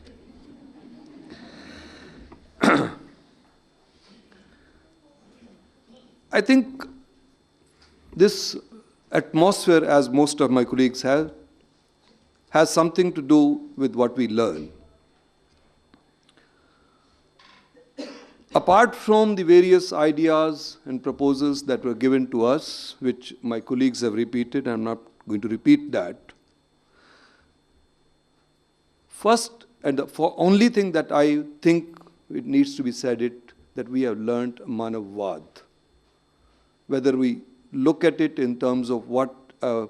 I think this atmosphere, as most of my colleagues have, has something to do with what we learn. Apart from the various ideas and proposals that were given to us, which my colleagues have repeated, I'm not going to repeat that. First, and the only thing that I think it needs to be said that we have learned Manavvad. Whether we look at it in terms of what a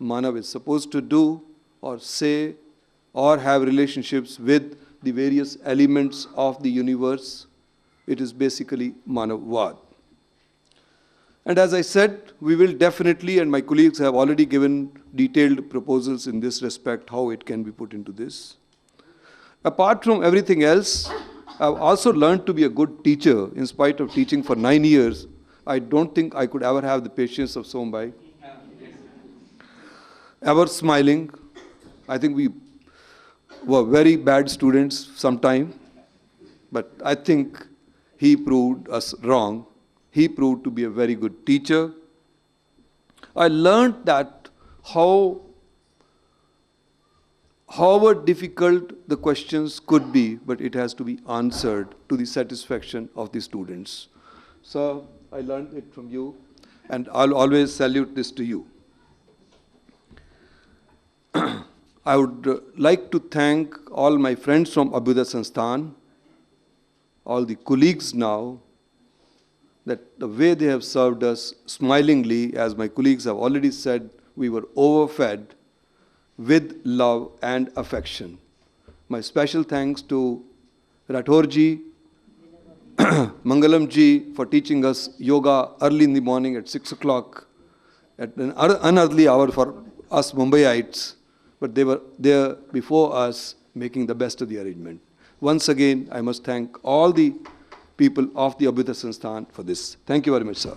Manav is supposed to do or say or have relationships with the various elements of the universe, it is basically Manavvad. And as I said, we will definitely, and my colleagues have already given detailed proposals in this respect, how it can be put into this. Apart from everything else, I've also learned to be a good teacher. In spite of teaching for 9 years, I don't think I could ever have the patience of Sombhai. Ever smiling. I think we were very bad students sometime, but I think he proved us wrong. He proved to be a very good teacher. I learned that however difficult the questions could be, but it has to be answered to the satisfaction of the students. So I learned it from you, and I'll always salute this to you. I would like to thank all my friends from Abhyuday Sansthan, all the colleagues now, that the way they have served us smilingly, as my colleagues have already said, we were overfed with love and affection. My special thanks to Rathore ji, Mangalam ji for teaching us yoga early in the morning at 6 o'clock, at an unearthly hour for us Mumbaiites, but they were there before us making the best of the arrangement. Once again, I must thank all the people of the Abhyuday Sansthan for this. Thank you very much, sir.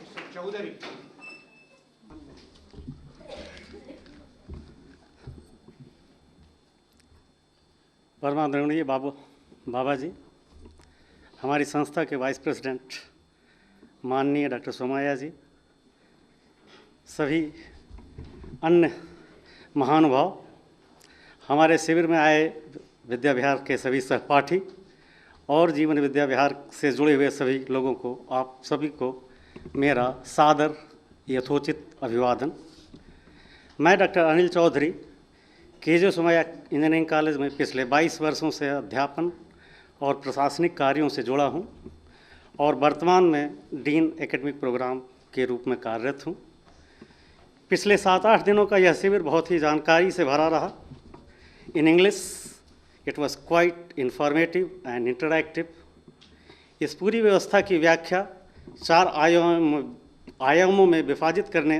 Mr. Chaudhary. परमादरणीय बाबा जी, हमारी संस्था के vice president माननीय doctor Somaiya जी, सभी अन्य महानुभाव, हमारे शिविर में आए विद्या विहार के सभी सहपाठी और जीवन विद्या विहार से जुड़े हुए सभी लोगों को, आप सभी को मेरा सादर यथोचित अभिवादन। मैं doctor Anil Chaudhary KJ Somaiya engineering college में पिछले 22 वर्षों से अध्यापन और प्रशासनिक कार्यों से जुड़ा हूं और वर्तमान में डीन एकेडमिक प्रोग्राम के रूप में कार्यरत हूं। पिछले 7-8 दिनों का यह शिविर बहुत ही जानकारी से भरा रहा। In English it was quite informative and interactive. इस पूरी व्यवस्था की व्याख्या 4 आयामों में विभाजित करने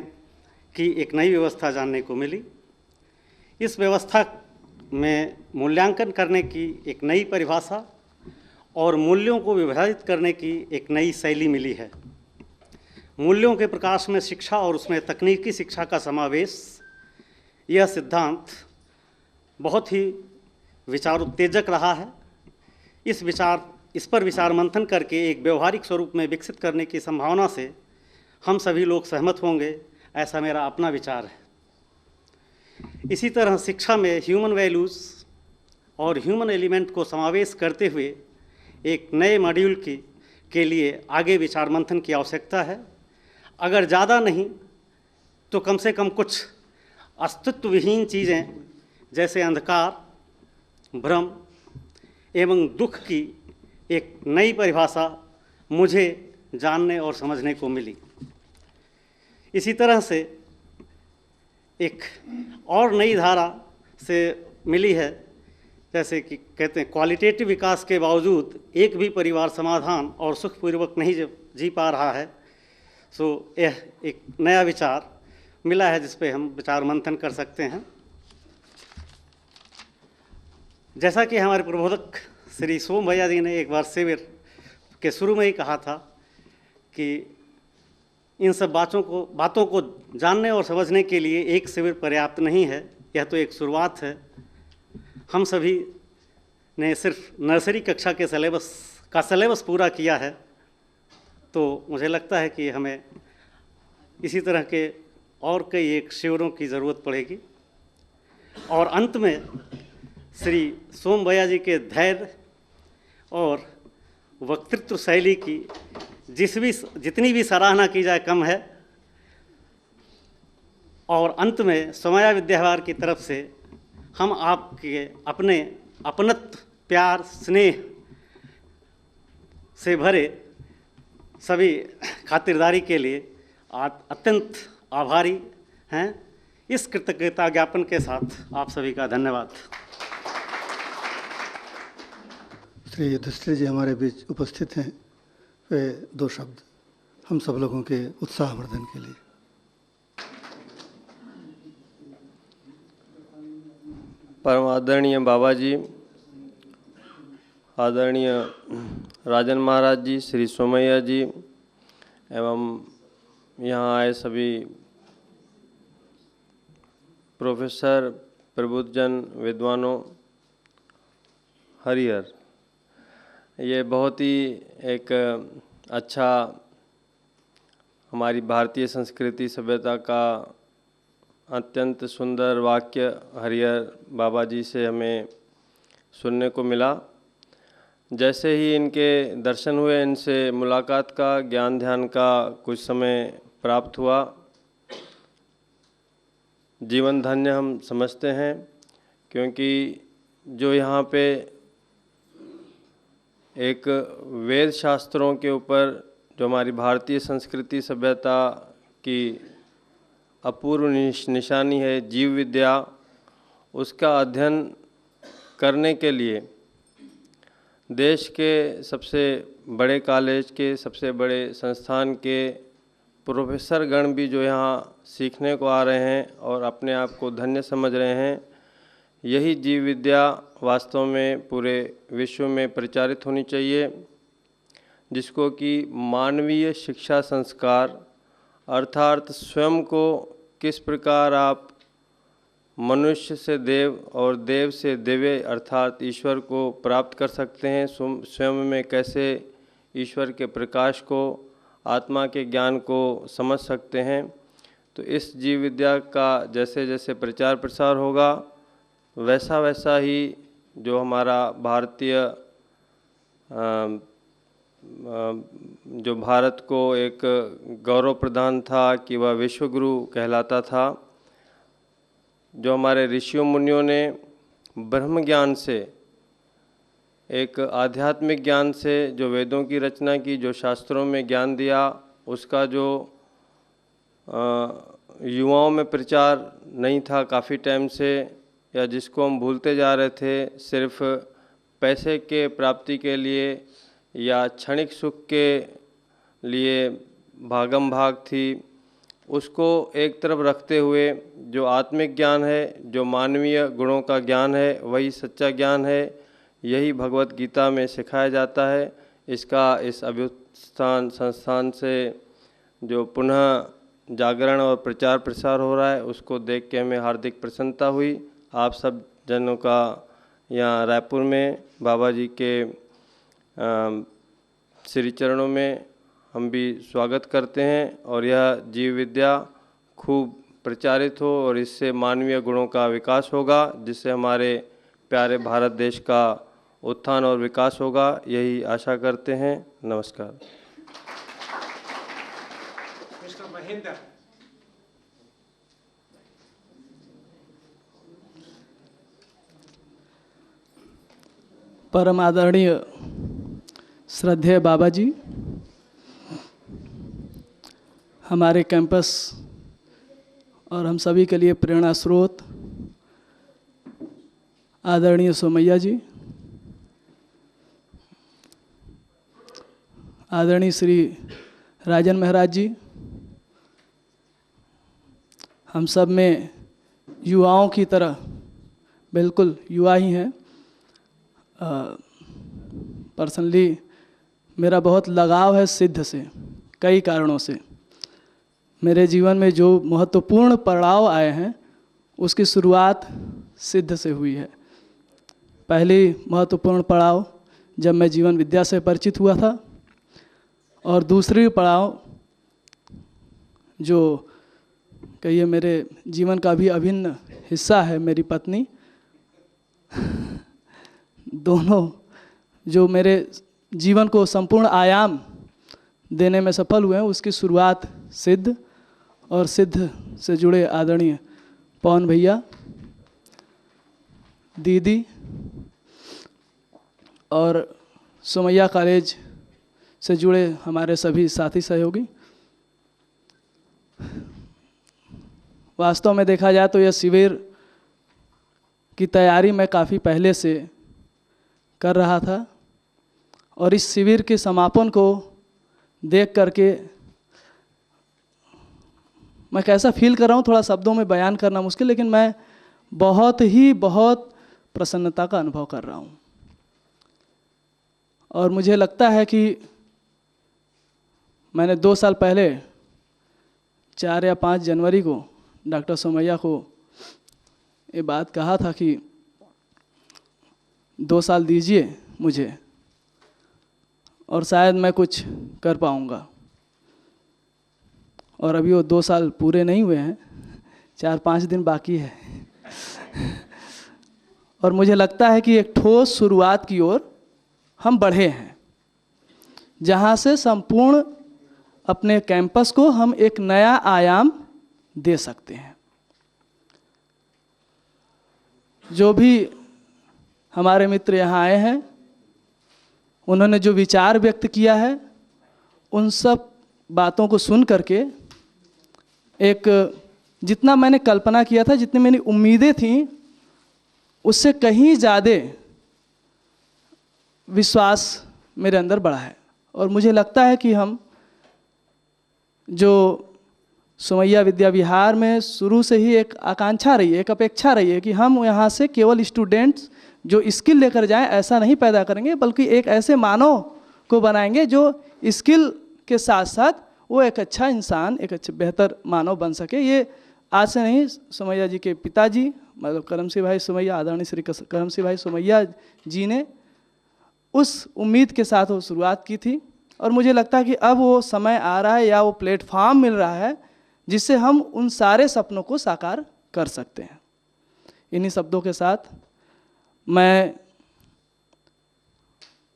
की एक नई व्यवस्था जानने को मिली। इस व्यवस्था में मूल्यांकन करने की एक नई परिभाषा और मूल्यों को विभाजित करने की एक नई शैली मिली है। मूल्यों के प्रकाश में शिक्षा और उसमें तकनीकी शिक्षा का समावेश, यह सिद्धांत बहुत ही विचार उत्तेजक रहा है। इस पर विचार मंथन करके एक व्यवहारिक स्वरूप में विकसित करने की संभावना से हम सभी लोग सहमत होंगे, ऐसा मेरा अपना विचार है। इसी तरह शिक्षा में ह्यूमन वैल्यूज़ और ह्यूमन एलिमेंट को समावेश करते हुए एक नए मॉड्यूल के लिए आगे विचार मंथन की आवश्यकता है। अगर ज़्यादा नहीं तो कम से कम कुछ अस्तित्वविहीन चीज़ें जैसे अंधकार, भ्रम एवं दुख की एक नई परिभाषा मुझे जानने और समझने को मिली। इसी तरह से एक और नई धारा से मिली है, जैसे कि कहते हैं क्वालिटेटिव विकास के बावजूद एक भी परिवार समाधान और सुखपूर्वक नहीं जी पा रहा है। सो यह एक नया विचार मिला है जिस पे हम विचार मंथन कर सकते हैं। जैसा कि हमारे प्रबोधक श्री सोम भैया जी ने एक बार शिविर के शुरू में ही कहा था कि इन सब बातों को जानने और समझने के लिए एक शिविर पर्याप्त नहीं है, यह तो एक शुरुआत है। हम सभी ने सिर्फ नर्सरी कक्षा के सिलेबस पूरा किया है, तो मुझे लगता है कि हमें इसी तरह के और कई एक शिविरों की ज़रूरत पड़ेगी। और अंत में श्री सोम भैया जी के धैर्य और वक्तृत्व शैली की जितनी भी सराहना की जाए कम है। और अंत में सोमैया विद्याविहार की तरफ से हम आपके अपनत्व, प्यार, स्नेह से भरे सभी खातिरदारी के लिए अत्यंत आभारी हैं। इस कृतज्ञता ज्ञापन के साथ आप सभी का धन्यवाद। श्री युधिष्ठिर जी हमारे बीच उपस्थित हैं, वे 2 शब्द हम सब लोगों के उत्साहवर्धन के लिए। परम आदरणीय बाबा जी, आदरणीय राजन महाराज जी, श्री सोमैया जी एवं यहाँ आए सभी प्रोफेसर, प्रबुद्धजन, विद्वानों, हरिहर, ये बहुत ही एक अच्छा हमारी भारतीय संस्कृति सभ्यता का अत्यंत सुंदर वाक्य हरिहर बाबा जी से हमें सुनने को मिला। जैसे ही इनके दर्शन हुए, इनसे मुलाकात का, ज्ञान ध्यान का कुछ समय प्राप्त हुआ, जीवन धन्य हम समझते हैं। क्योंकि जो यहाँ पे एक वेद शास्त्रों के ऊपर जो हमारी भारतीय संस्कृति सभ्यता की अपूर्व निशानी है, जीव विद्या, उसका अध्ययन करने के लिए देश के सबसे बड़े कॉलेज के, सबसे बड़े संस्थान के प्रोफेसर गण भी जो यहाँ सीखने को आ रहे हैं और अपने आप को धन्य समझ रहे हैं। यही जीव विद्या वास्तव में पूरे विश्व में प्रचारित होनी चाहिए, जिसको कि मानवीय शिक्षा संस्कार अर्थात स्वयं को किस प्रकार आप मनुष्य से देव और देव से दिव्य अर्थात ईश्वर को प्राप्त कर सकते हैं, स्वयं में कैसे ईश्वर के प्रकाश को, आत्मा के ज्ञान को समझ सकते हैं। तो इस जीव विद्या का जैसे जैसे प्रचार प्रसार होगा, वैसा वैसा ही जो हमारा भारतीय जो भारत को एक गौरव प्रदान था कि वह विश्वगुरु कहलाता था, जो हमारे ऋषियों मुनियों ने ब्रह्म ज्ञान से, एक आध्यात्मिक ज्ञान से जो वेदों की रचना की, जो शास्त्रों में ज्ञान दिया, उसका जो युवाओं में प्रचार नहीं था काफ़ी टाइम से, या जिसको हम भूलते जा रहे थे सिर्फ पैसे के प्राप्ति के लिए या क्षणिक सुख के लिए भागम भाग थी, उसको एक तरफ रखते हुए जो आत्मिक ज्ञान है, जो मानवीय गुणों का ज्ञान है, वही सच्चा ज्ञान है। यही भगवत गीता में सिखाया जाता है। इसका इस अभ्युत्थान संस्थान से जो पुनः जागरण और प्रचार प्रसार हो रहा है, उसको देख के हमें हार्दिक प्रसन्नता हुई। आप सब जनों का यहाँ रायपुर में बाबा जी के श्री चरणों में हम भी स्वागत करते हैं और यह जीव विद्या खूब प्रचारित हो और इससे मानवीय गुणों का विकास होगा, जिससे हमारे प्यारे भारत देश का उत्थान और विकास होगा। यही आशा करते हैं। नमस्कार। मिस्टर महेंद्र। परम आदरणीय श्रद्धेय बाबा जी, हमारे कैंपस और हम सभी के लिए प्रेरणा स्रोत आदरणीय सोमैया जी, आदरणीय श्री राजन महाराज जी, हम सब में युवाओं की तरह बिल्कुल युवा ही हैं। पर्सनली मेरा बहुत लगाव है सिद्ध से, कई कारणों से। मेरे जीवन में जो महत्वपूर्ण पड़ाव आए हैं उसकी शुरुआत सिद्ध से हुई है। पहली महत्वपूर्ण पड़ाव जब मैं जीवन विद्या से परिचित हुआ था, और दूसरी पड़ाव जो कहिए मेरे जीवन का भी अभिन्न हिस्सा है, मेरी पत्नी, दोनों जो मेरे जीवन को संपूर्ण आयाम देने में सफल हुए हैं, उसकी शुरुआत सिद्ध और सिद्ध से जुड़े आदरणीय पवन भैया, दीदी और सोमैया कॉलेज से जुड़े हमारे सभी साथी सहयोगी। वास्तव में देखा जाए तो यह शिविर की तैयारी मैं काफ़ी पहले से कर रहा था, और इस शिविर के समापन को देख करके मैं कैसा फील कर रहा हूँ थोड़ा शब्दों में बयान करना मुश्किल, लेकिन मैं बहुत प्रसन्नता का अनुभव कर रहा हूँ। और मुझे लगता है कि मैंने 2 साल पहले 4 या 5 जनवरी को डॉक्टर सोमैया को ये बात कहा था कि 2 साल दीजिए मुझे और शायद मैं कुछ कर पाऊँगा। और अभी वो 2 साल पूरे नहीं हुए हैं, 4-5 दिन बाकी है। और मुझे लगता है कि एक ठोस शुरुआत की ओर हम बढ़े हैं, जहाँ से संपूर्ण अपने कैंपस को हम एक नया आयाम दे सकते हैं। जो भी हमारे मित्र यहाँ आए हैं, उन्होंने जो विचार व्यक्त किया है, उन सब बातों को सुन करके एक जितना मैंने कल्पना किया था, जितनी मेरी उम्मीदें थीं, उससे कहीं ज़्यादा विश्वास मेरे अंदर बढ़ा है। और मुझे लगता है कि हम जो सोमैया विद्या विहार में शुरू से ही एक आकांक्षा रही है, एक अपेक्षा रही है कि हम यहाँ से केवल स्टूडेंट्स जो स्किल लेकर जाएं ऐसा नहीं पैदा करेंगे, बल्कि एक ऐसे मानव को बनाएंगे जो स्किल के साथ साथ वो एक अच्छा इंसान, एक अच्छा बेहतर मानव बन सके। ये आज से नहीं, सोमैया जी के पिताजी मतलब करम सिंह भाई सोमैया, आदरणीय श्री करम सिंह भाई सोमैया जी ने उस उम्मीद के साथ वो शुरुआत की थी। और मुझे लगता है कि अब वो समय आ रहा है या वो प्लेटफॉर्म मिल रहा है जिससे हम उन सारे सपनों को साकार कर सकते हैं। इन्हीं शब्दों के साथ मैं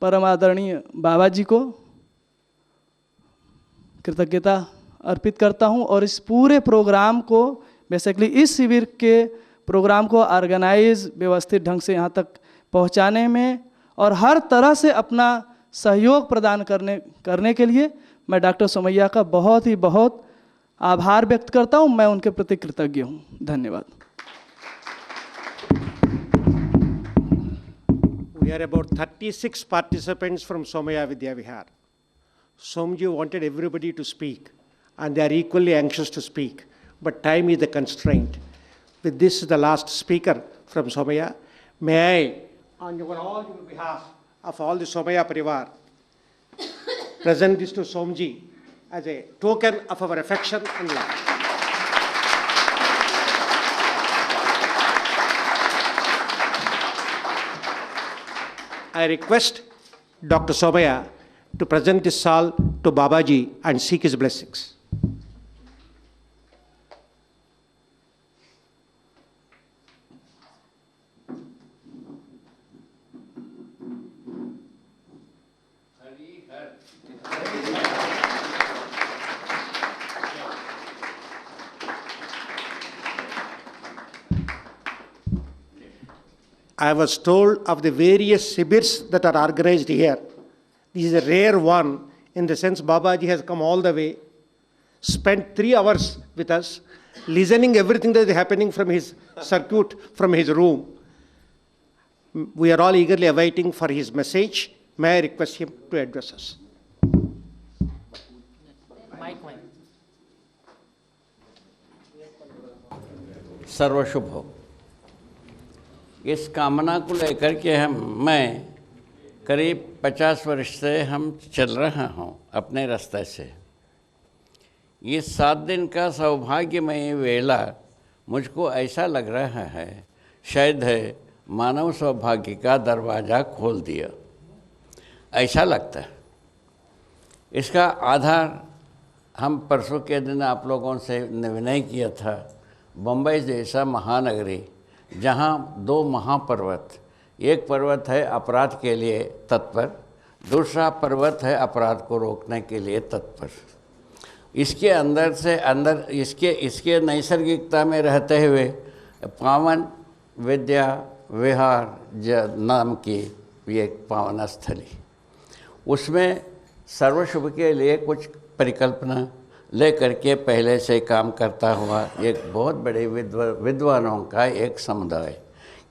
परम आदरणीय बाबा जी को कृतज्ञता अर्पित करता हूं, और इस पूरे प्रोग्राम को बेसिकली इस शिविर के प्रोग्राम को ऑर्गेनाइज व्यवस्थित ढंग से यहाँ तक पहुँचाने में और हर तरह से अपना सहयोग प्रदान करने के लिए मैं डॉक्टर सोमैया का बहुत आभार व्यक्त करता हूँ। मैं उनके प्रति कृतज्ञ हूँ। धन्यवाद। We are about 36 participants from Somaya Vidya Vihar. Somji wanted everybody to speak, and they are equally anxious to speak, but time is the constraint. With this, the last speaker from Somaya, may I, on your behalf of all the Somaya Parivar, present this to Somji as a token of our affection and love. I request Dr. Somaya to present this shawl to Babaji and seek his blessings. I was told of the various Sibirs that are organized here. This is a rare one in the sense Babaji has come all the way, spent 3 hours with us, listening everything that is happening from his circuit, from his room. We are all eagerly awaiting for his message. May I request him to address us. सर्वशुभ हो। इस कामना को लेकर के मैं करीब 50 वर्ष से हम चल रहा हूँ अपने रास्ते से। ये 7 दिन का सौभाग्यमय वेला मुझको ऐसा लग रहा है शायद है मानव सौभाग्य का दरवाज़ा खोल दिया, ऐसा लगता है। इसका आधार हम परसों के दिन आप लोगों से निर्णय किया था, बम्बई जैसा महानगरी जहाँ 2 महापर्वत, एक पर्वत है अपराध के लिए तत्पर, दूसरा पर्वत है अपराध को रोकने के लिए तत्पर। इसके अंदर से अंदर इसके नैसर्गिकता में रहते हुए पावन विद्या विहार नाम की एक पावन स्थली, उसमें सर्वशुभ के लिए कुछ परिकल्पना लेकर के पहले से काम करता हुआ एक बहुत बड़े विद्वानों का एक समुदाय,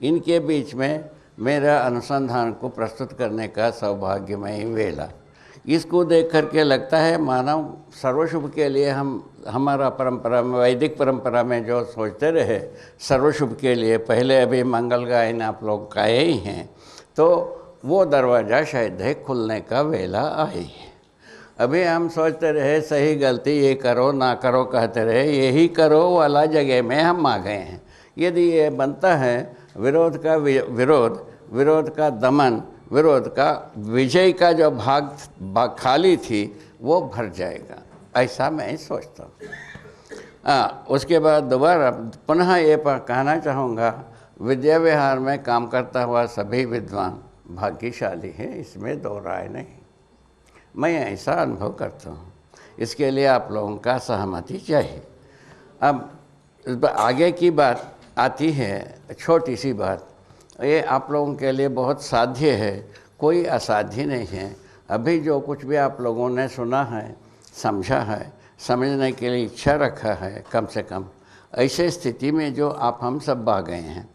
इनके बीच में मेरा अनुसंधान को प्रस्तुत करने का सौभाग्यमय वेला। इसको देख करके लगता है मानव सर्वशुभ के लिए हमारा परंपरा में, वैदिक परंपरा में जो सोचते रहे सर्वशुभ के लिए, पहले अभी मंगल गायन आप लोग गाए ही हैं, तो वो दरवाज़ा शायद है खुलने का वेला आई है। अभी हम सोचते रहे सही गलती ये करो ना करो कहते रहे, यही करो वाला जगह में हम आ गए हैं। यदि ये बनता है विरोध का विरोध, विरोध का दमन, विरोध का विजय का जो भाग खाली थी वो भर जाएगा, ऐसा मैं सोचता हूँ। उसके बाद दोबारा पुनः ये कहना चाहूँगा, विद्या विहार में काम करता हुआ सभी विद्वान भाग्यशाली हैं, इसमें 2 राय नहीं। मैं ऐसा अनुभव करता हूँ, इसके लिए आप लोगों का सहमति चाहिए। अब आगे की बात आती है, छोटी सी बात, ये आप लोगों के लिए बहुत साध्य है, कोई असाध्य नहीं है। अभी जो कुछ भी आप लोगों ने सुना है, समझा है, समझने के लिए इच्छा रखा है, कम से कम ऐसे स्थिति में जो आप हम सब आ गए हैं,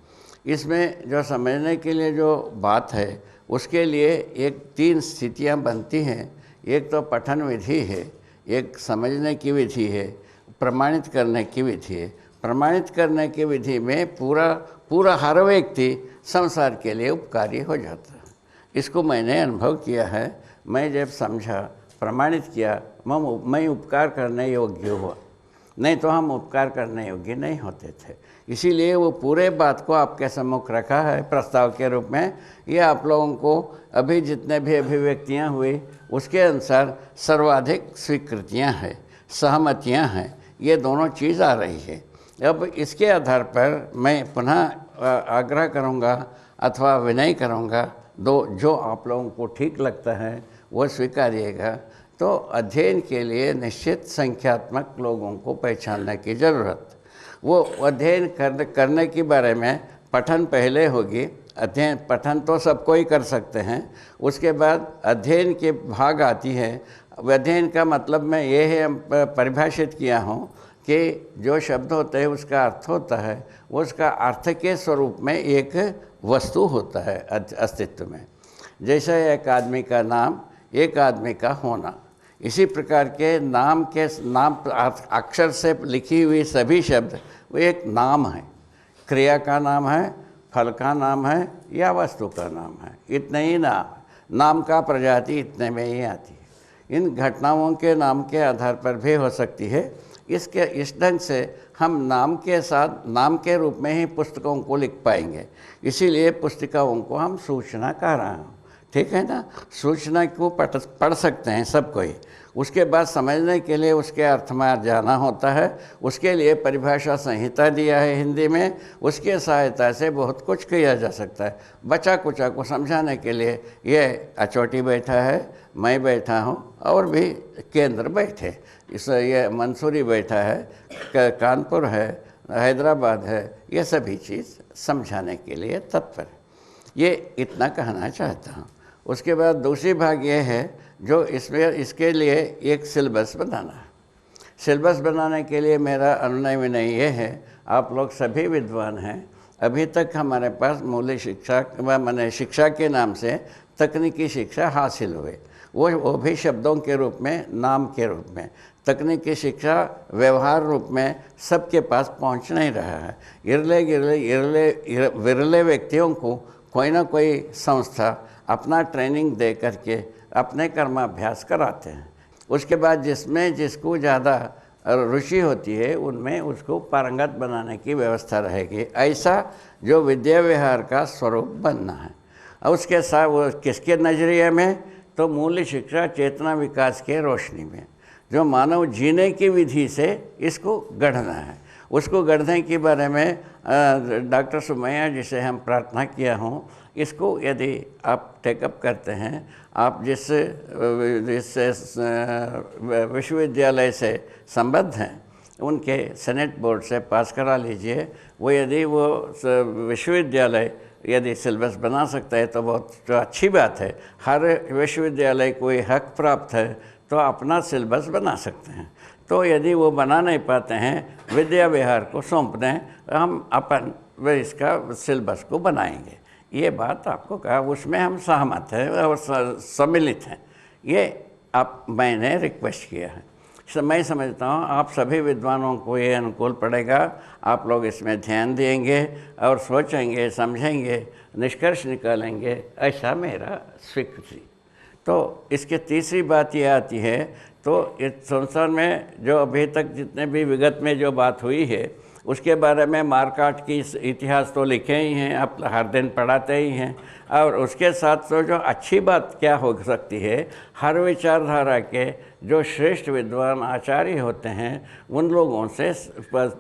इसमें जो समझने के लिए जो बात है उसके लिए एक 3 स्थितियाँ बनती हैं। एक तो पठन विधि है, एक समझने की विधि है, प्रमाणित करने की विधि है। प्रमाणित करने की विधि में पूरा हर व्यक्ति संसार के लिए उपकारी हो जाता है। इसको मैंने अनुभव किया है। मैं जब समझा, प्रमाणित किया, मैं उपकार करने योग्य हुआ, नहीं तो हम उपकार करने योग्य नहीं होते थे। इसीलिए वो पूरे बात को आपके सम्मुख रखा है प्रस्ताव के रूप में। ये आप लोगों को अभी जितने भी अभिव्यक्तियाँ हुई उसके अनुसार सर्वाधिक स्वीकृतियाँ हैं, सहमतियाँ हैं, ये दोनों चीज़ आ रही है। अब इसके आधार पर मैं पुनः आग्रह करूँगा अथवा विनय करूँगा, जो आप लोगों को ठीक लगता है वो स्वीकारिएगा। तो अध्ययन के लिए निश्चित संख्यात्मक लोगों को पहचानने की ज़रूरत, वो अध्ययन करने के बारे में पठन पहले होगी। अध्ययन पठन तो सबको ही कर सकते हैं, उसके बाद अध्ययन के भाग आती है। अध्ययन का मतलब मैं ये है परिभाषित किया हूँ कि जो शब्द होते हैं उसका अर्थ होता है, उसका अर्थ के स्वरूप में एक वस्तु होता है अस्तित्व में। जैसे एक आदमी का नाम एक आदमी का होना, इसी प्रकार के नाम अक्षर से लिखी हुई सभी शब्द वो एक नाम है। क्रिया का नाम है, फल का नाम है या वस्तु का नाम है, इतने ही नाम का प्रजाति इतने में ही आती है। इन घटनाओं के नाम के आधार पर भी हो सकती है। इस ढंग से हम नाम के साथ नाम के रूप में ही पुस्तकों को लिख पाएंगे। इसीलिए पुस्तिकाओं को हम सूचना कह रहे हैं, ठीक है ना। सूचना को पढ़ सकते हैं सब कोई, उसके बाद समझने के लिए उसके अर्थ में जाना होता है। उसके लिए परिभाषा संहिता दिया है हिंदी में, उसके सहायता से बहुत कुछ किया जा सकता है। बचा कुचा को समझाने के लिए ये अचोटी बैठा है, मैं बैठा हूँ और भी केंद्र बैठे, ये मंसूरी बैठा है, कानपुर है, हैदराबाद है, ये सभी चीज़ समझाने के लिए तत्पर है। ये इतना कहना चाहता हूँ। उसके बाद दूसरी भाग ये है जो इसके लिए एक सिलेबस बनाना है। सिलेबस बनाने के लिए मेरा अनुनय विनय ये है, आप लोग सभी विद्वान हैं, अभी तक हमारे पास मूल्य शिक्षा माने शिक्षा के नाम से तकनीकी शिक्षा हासिल हुई, वो भी शब्दों के रूप में, नाम के रूप में। तकनीकी शिक्षा व्यवहार रूप में सबके पास पहुंच नहीं रहा है। विरले व्यक्तियों को कोई ना कोई संस्था अपना ट्रेनिंग दे करके अपने कर्माभ्यास कराते हैं। उसके बाद जिसको ज़्यादा रुचि होती है उनमें उसको पारंगत बनाने की व्यवस्था रहेगी। ऐसा जो विद्या विहार का स्वरूप बनना है। और उसके साथ वो किसके नज़रिए में, तो मूल्य शिक्षा चेतना विकास के रोशनी में, जो मानव जीने की विधि से इसको गढ़ना है। उसको गढ़ने के बारे में डॉक्टर सुमैया जी से हम प्रार्थना किया हूँ, इसको यदि आप टेकअप करते हैं, आप जिस विश्वविद्यालय से संबद्ध हैं उनके सेनेट बोर्ड से पास करा लीजिए। वो यदि वो विश्वविद्यालय यदि सिलेबस बना सकता है तो बहुत तो अच्छी बात है। हर विश्वविद्यालय को ये हक प्राप्त है तो अपना सिलेबस बना सकते हैं। तो यदि वो बना नहीं पाते हैं, विद्या विहार को सौंप दें, हम अपन इसका सिलेबस को बनाएंगे। ये बात आपको कहा, उसमें हम सहमत हैं और सम्मिलित हैं। ये मैंने रिक्वेस्ट किया है। मैं समझता हूँ आप सभी विद्वानों को ये अनुकूल पड़ेगा। आप लोग इसमें ध्यान देंगे और सोचेंगे, समझेंगे, निष्कर्ष निकालेंगे, ऐसा मेरा स्वीकृति। तो इसके तीसरी बात ये आती है, तो इस संसार में जो अभी तक जितने भी विगत में जो बात हुई है उसके बारे में मारकाट की इतिहास तो लिखे ही हैं, आप हर दिन पढ़ाते ही हैं। और उसके साथ तो जो अच्छी बात क्या हो सकती है, हर विचारधारा के जो श्रेष्ठ विद्वान आचार्य होते हैं उन लोगों से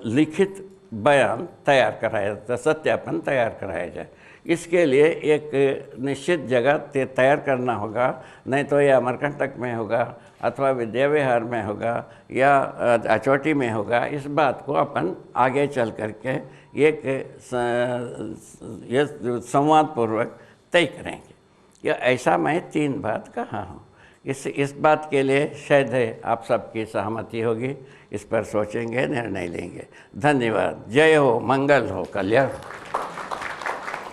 लिखित बयान तैयार कराया जाए, सत्यापन तैयार कराया जाए। इसके लिए एक निश्चित जगह तैयार करना होगा, नहीं तो यह अमरकंटक में होगा अथवा विद्या विहार में होगा या अचोटी में होगा। इस बात को अपन आगे चल करके एक संवाद पूर्वक तय करेंगे। या ऐसा मैं 3 बात कहा हूँ। इस बात के लिए शायद आप सबकी सहमति होगी, इस पर सोचेंगे, निर्णय लेंगे। धन्यवाद। जय हो, मंगल हो, कल्याण।